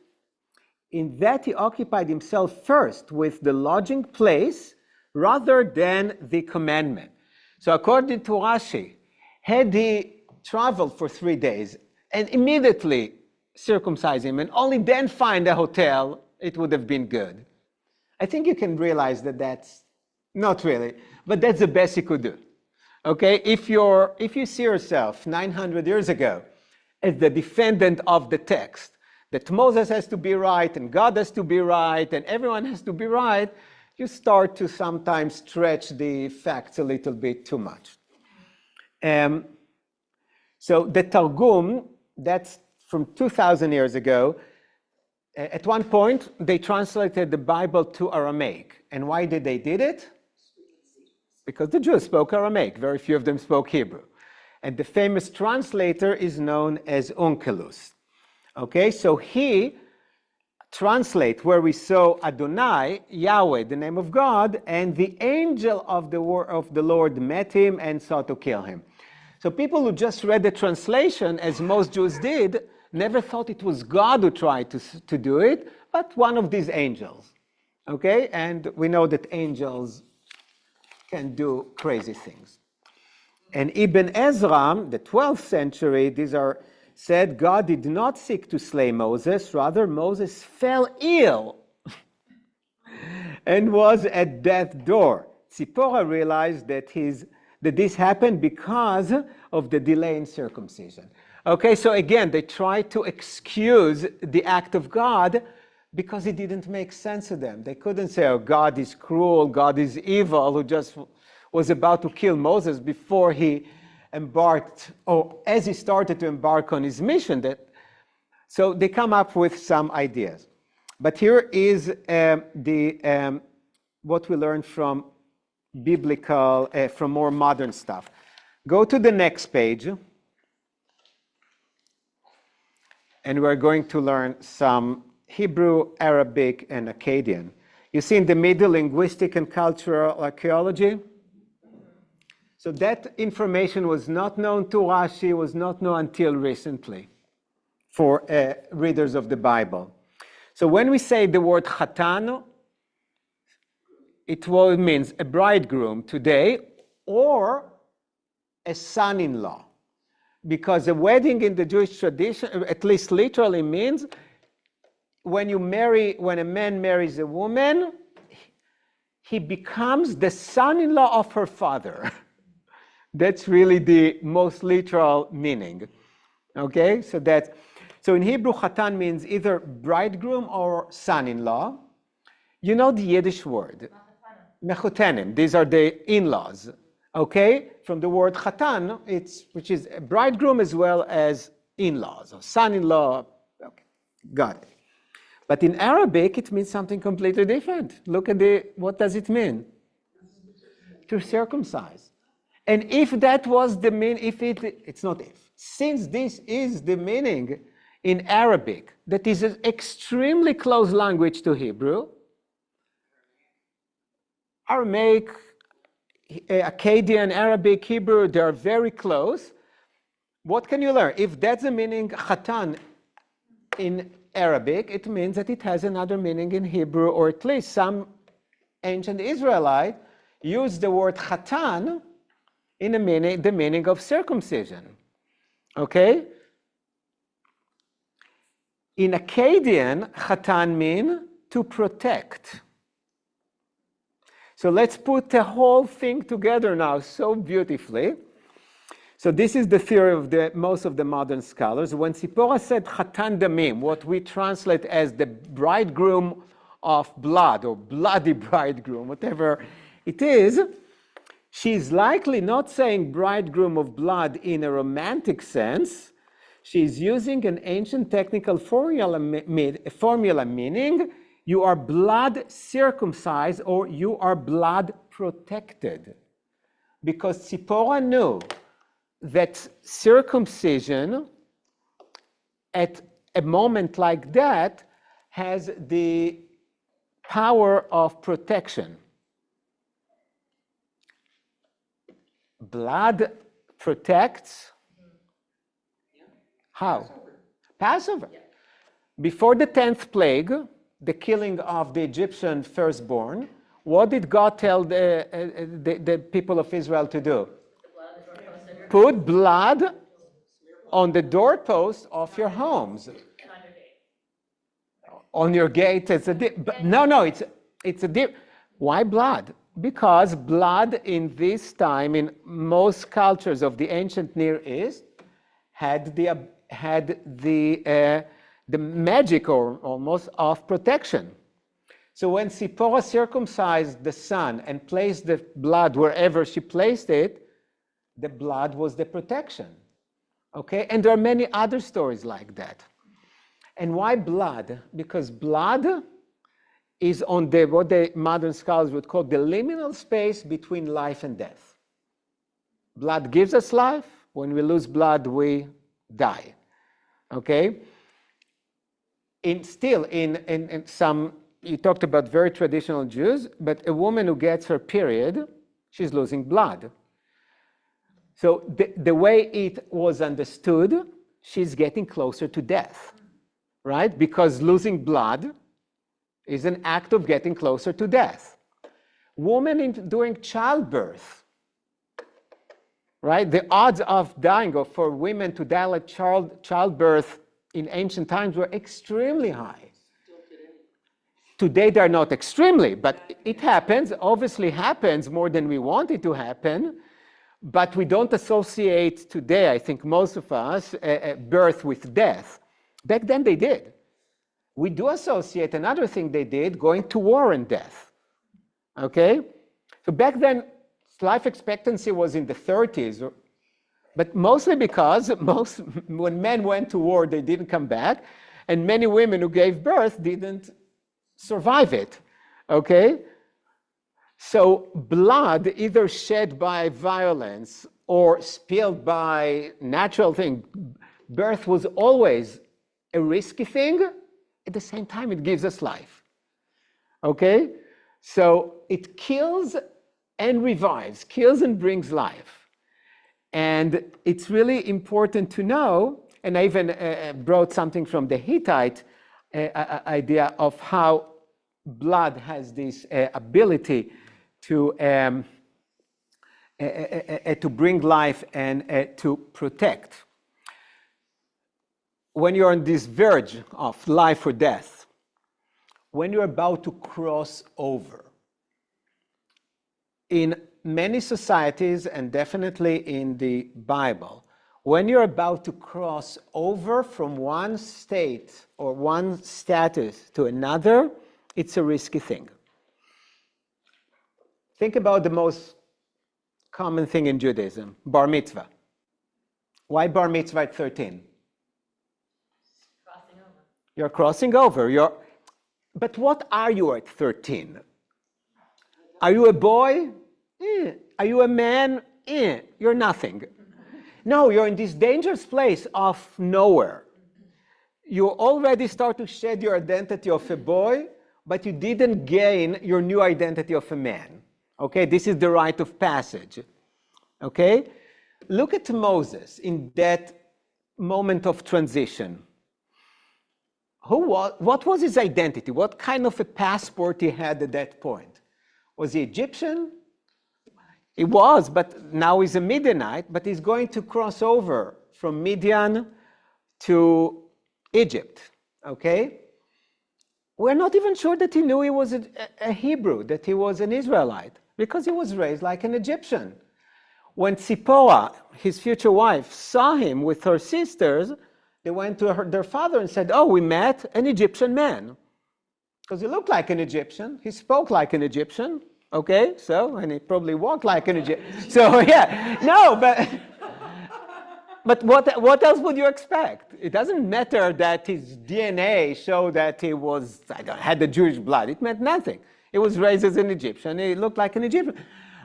In that he occupied himself first with the lodging place rather than the commandment. So according to Rashi, had he traveled for 3 days and immediately circumcise him and only then find a hotel, it would have been good. I think you can realize that that's not really, but that's the best he could do. Okay, if you see yourself 900 years ago as the defendant of the text, that Moses has to be right and God has to be right and everyone has to be right, you start to sometimes stretch the facts a little bit too much. So the Targum, that's from 2,000 years ago, at one point they translated the Bible to Aramaic. And why did they did it? Because the Jews spoke Aramaic. Very few of them spoke Hebrew. And the famous translator is known as Onkelos. Okay, so he translates where we saw Adonai, Yahweh, the name of God, and the angel of the Lord met him and sought to kill him. So people who just read the translation, as most Jews did, never thought it was God who tried to do it, but one of these angels. Okay, and we know that angels can do crazy things. And Ibn Ezra, the 12th century, these are said God did not seek to slay Moses, rather Moses fell ill and was at death's door. Tzipporah realized that this happened because of the delay in circumcision. Okay, so again, they tried to excuse the act of God because it didn't make sense to them. They couldn't say, oh, God is cruel, God is evil, who just was about to kill Moses before he embarked, or as he started to embark on his mission. So they come up with some ideas. But here is what we learned from biblical, from more modern stuff. Go to the next page. And we're going to learn some Hebrew, Arabic, and Akkadian. You see in the middle, linguistic and cultural archaeology. So that information was not known to Rashi, was not known until recently for readers of the Bible. So when we say the word chatan, it means a bridegroom today or a son-in-law. Because a wedding in the Jewish tradition, at least literally, means when a man marries a woman, he becomes the son-in-law of her father. That's really the most literal meaning. Okay, so in Hebrew, chatan means either bridegroom or son-in-law. You know the Yiddish word, mechutenim. These are the in-laws. Okay, from the word chatan, which is a bridegroom as well as in-laws, or son-in-law. Okay, got it. But in Arabic, it means something completely different. Look at what does it mean? To circumcise. And if that was the meaning, it's not if. Since this is the meaning, in Arabic that is an extremely close language to Hebrew. Aramaic, Akkadian, Arabic, Hebrew, they are very close. What can you learn? If that's the meaning khatan in Arabic, it means that it has another meaning in Hebrew, or at least some ancient Israelite used the word khatan in the meaning of circumcision. Okay? In Akkadian, khatan means to protect. So let's put the whole thing together now so beautifully. So this is the theory of most of the modern scholars. When Tzipora said Chatan Damim, what we translate as the bridegroom of blood, or bloody bridegroom, whatever it is, she's likely not saying bridegroom of blood in a romantic sense. She's using an ancient technical formula meaning you are blood circumcised or you are blood protected. Because Tzipora knew that circumcision at a moment like that has the power of protection. Blood protects. How? Passover. Before the 10th plague, the killing of the Egyptian firstborn, what did God tell the people of Israel to do? Put blood on the doorpost of your homes. On your gate. It's a why blood? Because blood in this time, in most cultures of the ancient Near East, had the magic, or almost, of protection. So when Tzipora circumcised the son and placed the blood wherever she placed it, the blood was the protection. Okay? And there are many other stories like that. And why blood? Because blood is on what the modern scholars would call the liminal space between life and death. Blood gives us life. When we lose blood, we die. Okay? In some, you talked about very traditional Jews, but a woman who gets her period, she's losing blood. So the way it was understood, she's getting closer to death, right? Because losing blood is an act of getting closer to death. Women during childbirth, right? The odds of dying, or for women to die at childbirth in ancient times were extremely high. Today they're not extremely, but it happens, obviously happens more than we want it to happen, but we don't associate today, I think most of us, birth with death. Back then they did. We do associate another thing they did, going to war and death. Okay? So back then, life expectancy was in the 30s, but mostly because when men went to war, they didn't come back, and many women who gave birth didn't survive it. Okay? So blood, either shed by violence or spilled by natural thing, birth was always a risky thing. At the same time, it gives us life. Okay? So it kills and revives, kills and brings life. And it's really important to know, and I even brought something from the Hittite idea of how blood has this ability to bring life and to protect. When you're on this verge of life or death, when you're about to cross over, in many societies, and definitely in the Bible, when you're about to cross over from one state or one status to another, it's a risky thing. Think about the most common thing in Judaism, bar mitzvah. Why bar mitzvah at 13? Crossing over. You're crossing over. But what are you at 13? Are you a boy? Are you a man? You're nothing. No, you're in this dangerous place of nowhere. you already start to shed your identity of a boy, but you didn't gain your new identity of a man. Okay, this is the rite of passage. Okay, look at Moses in that moment of transition. What was his identity? What kind of a passport he had at that point? Was he Egyptian? He was, but now he's a Midianite, but he's going to cross over from Midian to Egypt, okay? We're not even sure that he knew he was a Hebrew, that he was an Israelite, because he was raised like an Egyptian. When Tzipporah, his future wife, saw him with her sisters, they went to their father and said, oh, we met an Egyptian man. Because he looked like an Egyptian, he spoke like an Egyptian, okay? So, and he probably walked like an Egyptian. So, yeah, no, but what else would you expect? It doesn't matter that his DNA showed that he was, had the Jewish blood. It meant nothing. He was raised as an Egyptian. He looked like an Egyptian.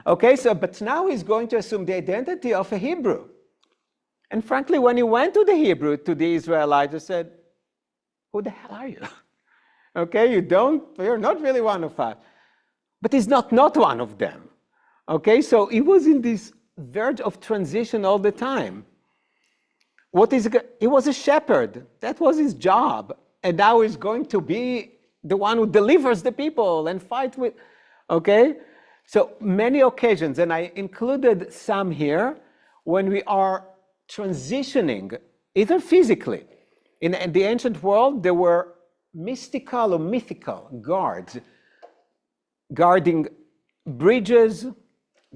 Okay, so, but now he's going to assume the identity of a Hebrew. And frankly, when he went to the Hebrew, to the Israelites, he said, who the hell are you? Okay, you're not really one of us. But he's not one of them. Okay, so he was in this verge of transition all the time. He was a shepherd. That was his job. And now he's going to be the one who delivers the people and fight with, okay? So many occasions, and I included some here, when we are transitioning, either physically. In the ancient world, there were mystical or mythical guards guarding bridges,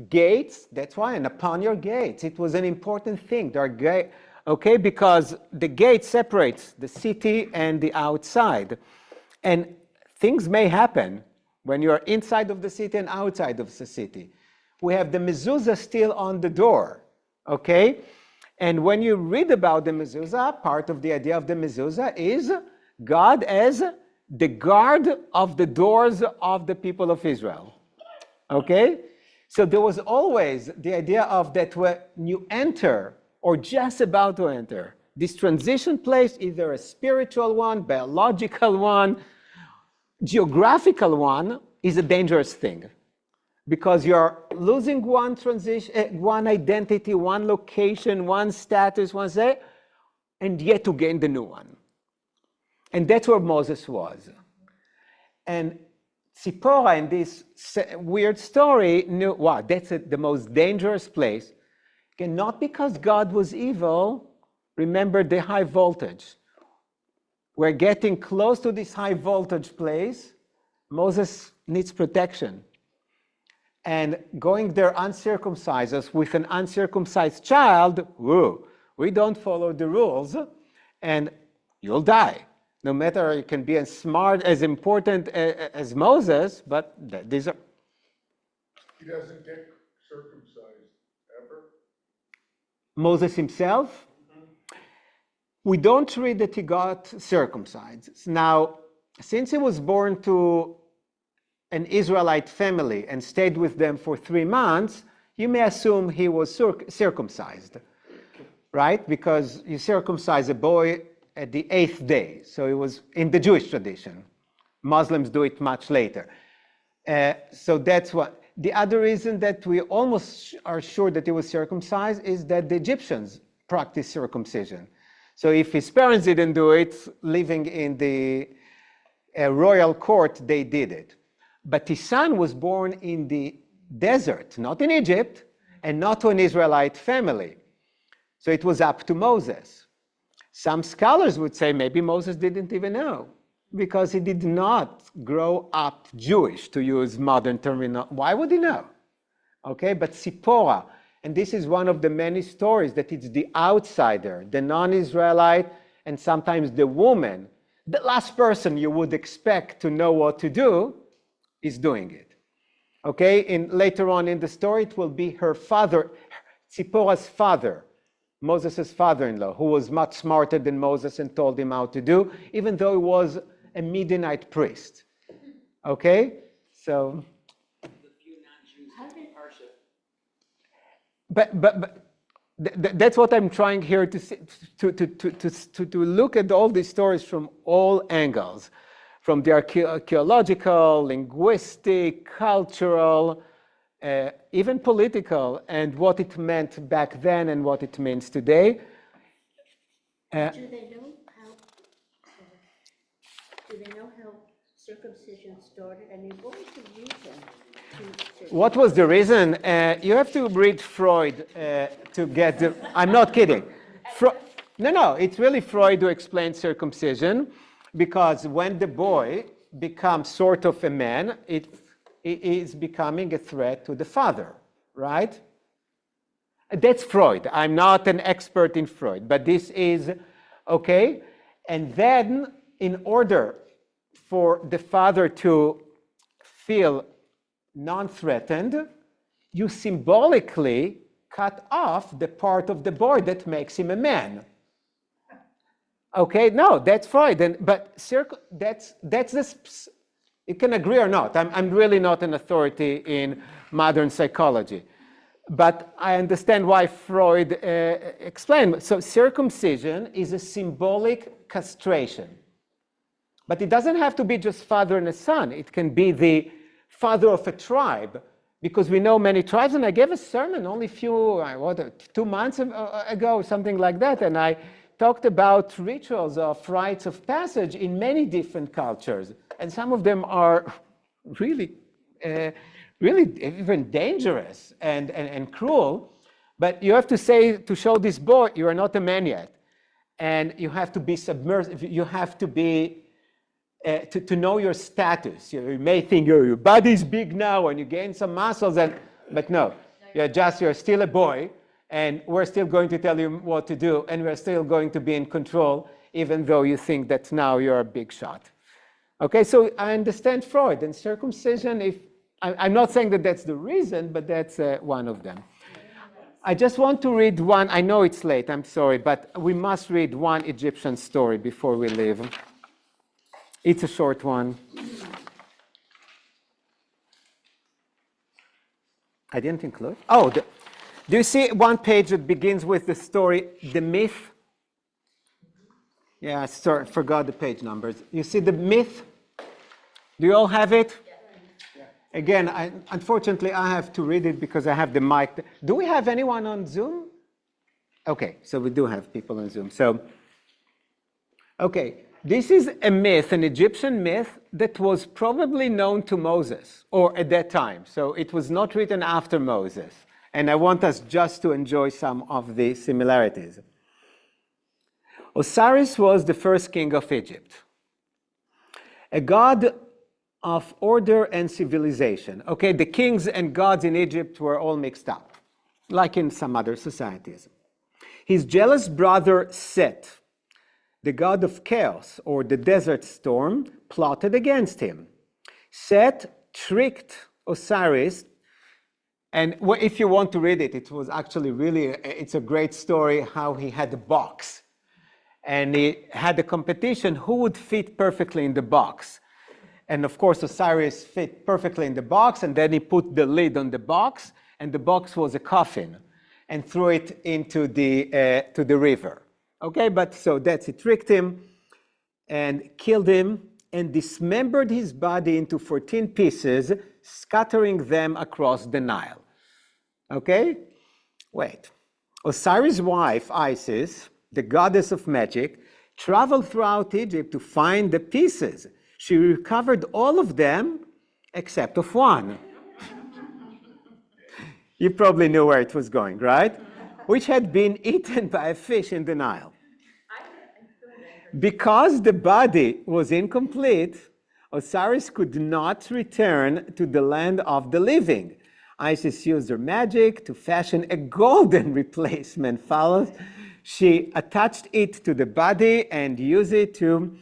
gates. That's why, and upon your gates, it was an important thing. There are okay, because the gate separates the city and the outside. And things may happen when you're inside of the city and outside of the city. We have the mezuzah still on the door, okay? And when you read about the mezuzah, part of the idea of the mezuzah is God as the guard of the doors of the people of Israel, okay? So there was always the idea of that when you enter or just about to enter this transition place, either a spiritual one, biological one, geographical one, is a dangerous thing. Because you're losing one transition, one identity, one location, one status, one say, and yet to gain the new one. And that's where Moses was. And Tzipporah, in this weird story, knew, wow, that's the most dangerous place. And not because God was evil. Remember the high voltage. We're getting close to this high voltage place. Moses needs protection. And going there uncircumcised with an uncircumcised child, whoa, we don't follow the rules, and you'll die. No matter you can be as smart, as important as Moses, but these are... He doesn't get circumcised, ever? Moses himself? We don't read that he got circumcised. Now, since he was born to an Israelite family and stayed with them for 3 months, you may assume he was circumcised, right? Because you circumcise a boy at the 8th day. So it was in the Jewish tradition. Muslims do it much later. So that's what. The other reason that we almost are sure that he was circumcised is that the Egyptians practiced circumcision. So if his parents didn't do it, living in the royal court, they did it. But his son was born in the desert, not in Egypt, and not to an Israelite family. So it was up to Moses. Some scholars would say maybe Moses didn't even know, because he did not grow up Jewish, to use modern terminology. Why would he know? Okay, but Tzipporah, and this is one of the many stories that it's the outsider, the non-Israelite, and sometimes the woman, the last person you would expect to know what to do, is doing it. Okay, later on in the story, it will be her father, Tzipporah's father, Moses' father-in-law, who was much smarter than Moses and told him how to do, even though he was a Midianite priest. Okay, so. The few non-Jews in Parsha. But That's what I'm trying here to look at all these stories from all angles, from the archaeological, linguistic, cultural, even political, and what it meant back then and what it means today. Do they know how circumcision started? I mean, what was the reason to What was the reason? You have to read Freud to get the. I'm not kidding. No, it's really Freud who explained circumcision, because when the boy becomes sort of a man, it is becoming a threat to the father, right? That's Freud. I'm not an expert in Freud, but this is okay. And then, in order for the father to feel non-threatened, you symbolically cut off the part of the boy that makes him a man. Okay, no, that's Freud, but that's this. You can agree or not. I'm really not an authority in modern psychology, but I understand why Freud explained. So circumcision is a symbolic castration, but it doesn't have to be just father and a son. It can be the father of a tribe, because we know many tribes, and I gave a sermon only 2 months ago, something like that, and I talked about rituals of rites of passage in many different cultures, and some of them are really even dangerous and cruel, but you have to say, to show this boy, you are not a man yet, and you have to be submerged, you have to be to know your status. You may think your body's big now and you gain some muscles, but no, you're still a boy, and we're still going to tell you what to do, and we're still going to be in control, even though you think that now you're a big shot. Okay, so I understand Freud and circumcision. I'm not saying that that's the reason, but that's one of them. I just want to read one. I know it's late, I'm sorry, but we must read one Egyptian story before we leave. It's a short one. I didn't include. Oh, do you see one page that begins with the story, the myth? Yeah, sorry, forgot the page numbers. You see the myth? Do you all have it? Again, unfortunately, I have to read it because I have the mic. Do we have anyone on Zoom? Okay, so we do have people on Zoom. So, okay. This is a myth, an Egyptian myth that was probably known to Moses, or at that time. So it was not written after Moses. And I want us just to enjoy some of the similarities. Osiris was the first king of Egypt, a god of order and civilization. Okay, the kings and gods in Egypt were all mixed up, like in some other societies. His jealous brother Set, the god of chaos, or the desert storm, plotted against him. Set tricked Osiris, and if you want to read it, it was actually really, it's a great story how he had a box. And he had a competition who would fit perfectly in the box. And of course, Osiris fit perfectly in the box, and then he put the lid on the box, and the box was a coffin, and threw it into to the river. Okay, but so that's it. Tricked him and killed him and dismembered his body into 14 pieces, scattering them across the Nile. Okay? Wait. Osiris' wife, Isis, the goddess of magic, traveled throughout Egypt to find the pieces. She recovered all of them except of one. You probably knew where it was going, right? Which had been eaten by a fish in the Nile. Because the body was incomplete, Osiris could not return to the land of the living. Isis used her magic to fashion a golden replacement phallus. She attached it to the body and used it to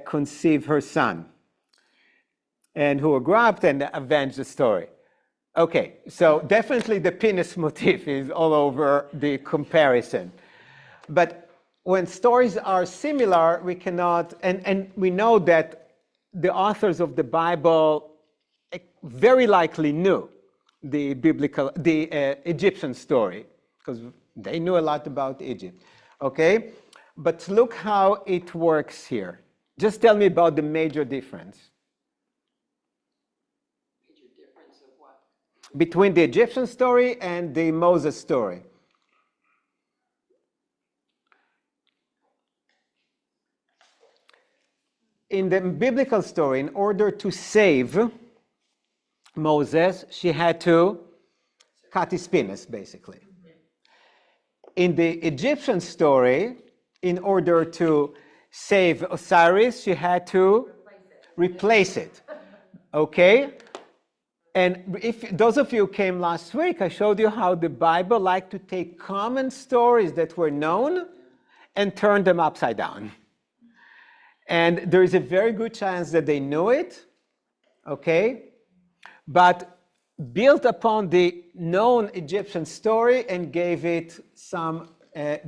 conceive her son, and who grew up and avenged the story. Okay, so definitely the penis motif is all over the comparison. But when stories are similar, we cannot, and we know that the authors of the Bible very likely knew the Egyptian story, because They knew a lot about Egypt. Okay? But look how it works here. Just tell me about the major difference Major difference of what? between the Egyptian story and the Moses story. In the biblical story, in order to save Moses, she had to cut his penis, basically. In the Egyptian story, in order to save Osiris, she had to replace it. Okay? And if those of you who came last week, I showed you how the Bible liked to take common stories that were known and turn them upside down. And there is a very good chance that they knew it, okay? But built upon the known Egyptian story and gave it some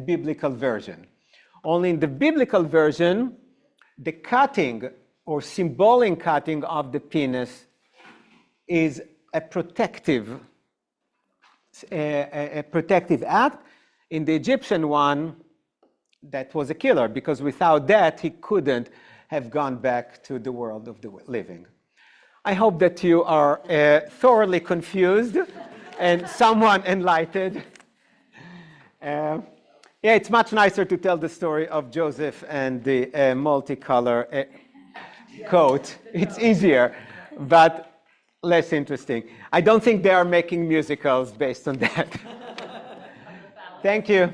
biblical version. Only in the biblical version, the cutting or symbolic cutting of the penis is a protective act. In the Egyptian one, that was a killer, because without that, he couldn't have gone back to the world of the living. I hope that you are thoroughly confused and somewhat enlightened. Yeah, it's much nicer to tell the story of Joseph and the multicolor coat. It's easier, but less interesting. I don't think they are making musicals based on that. Thank you.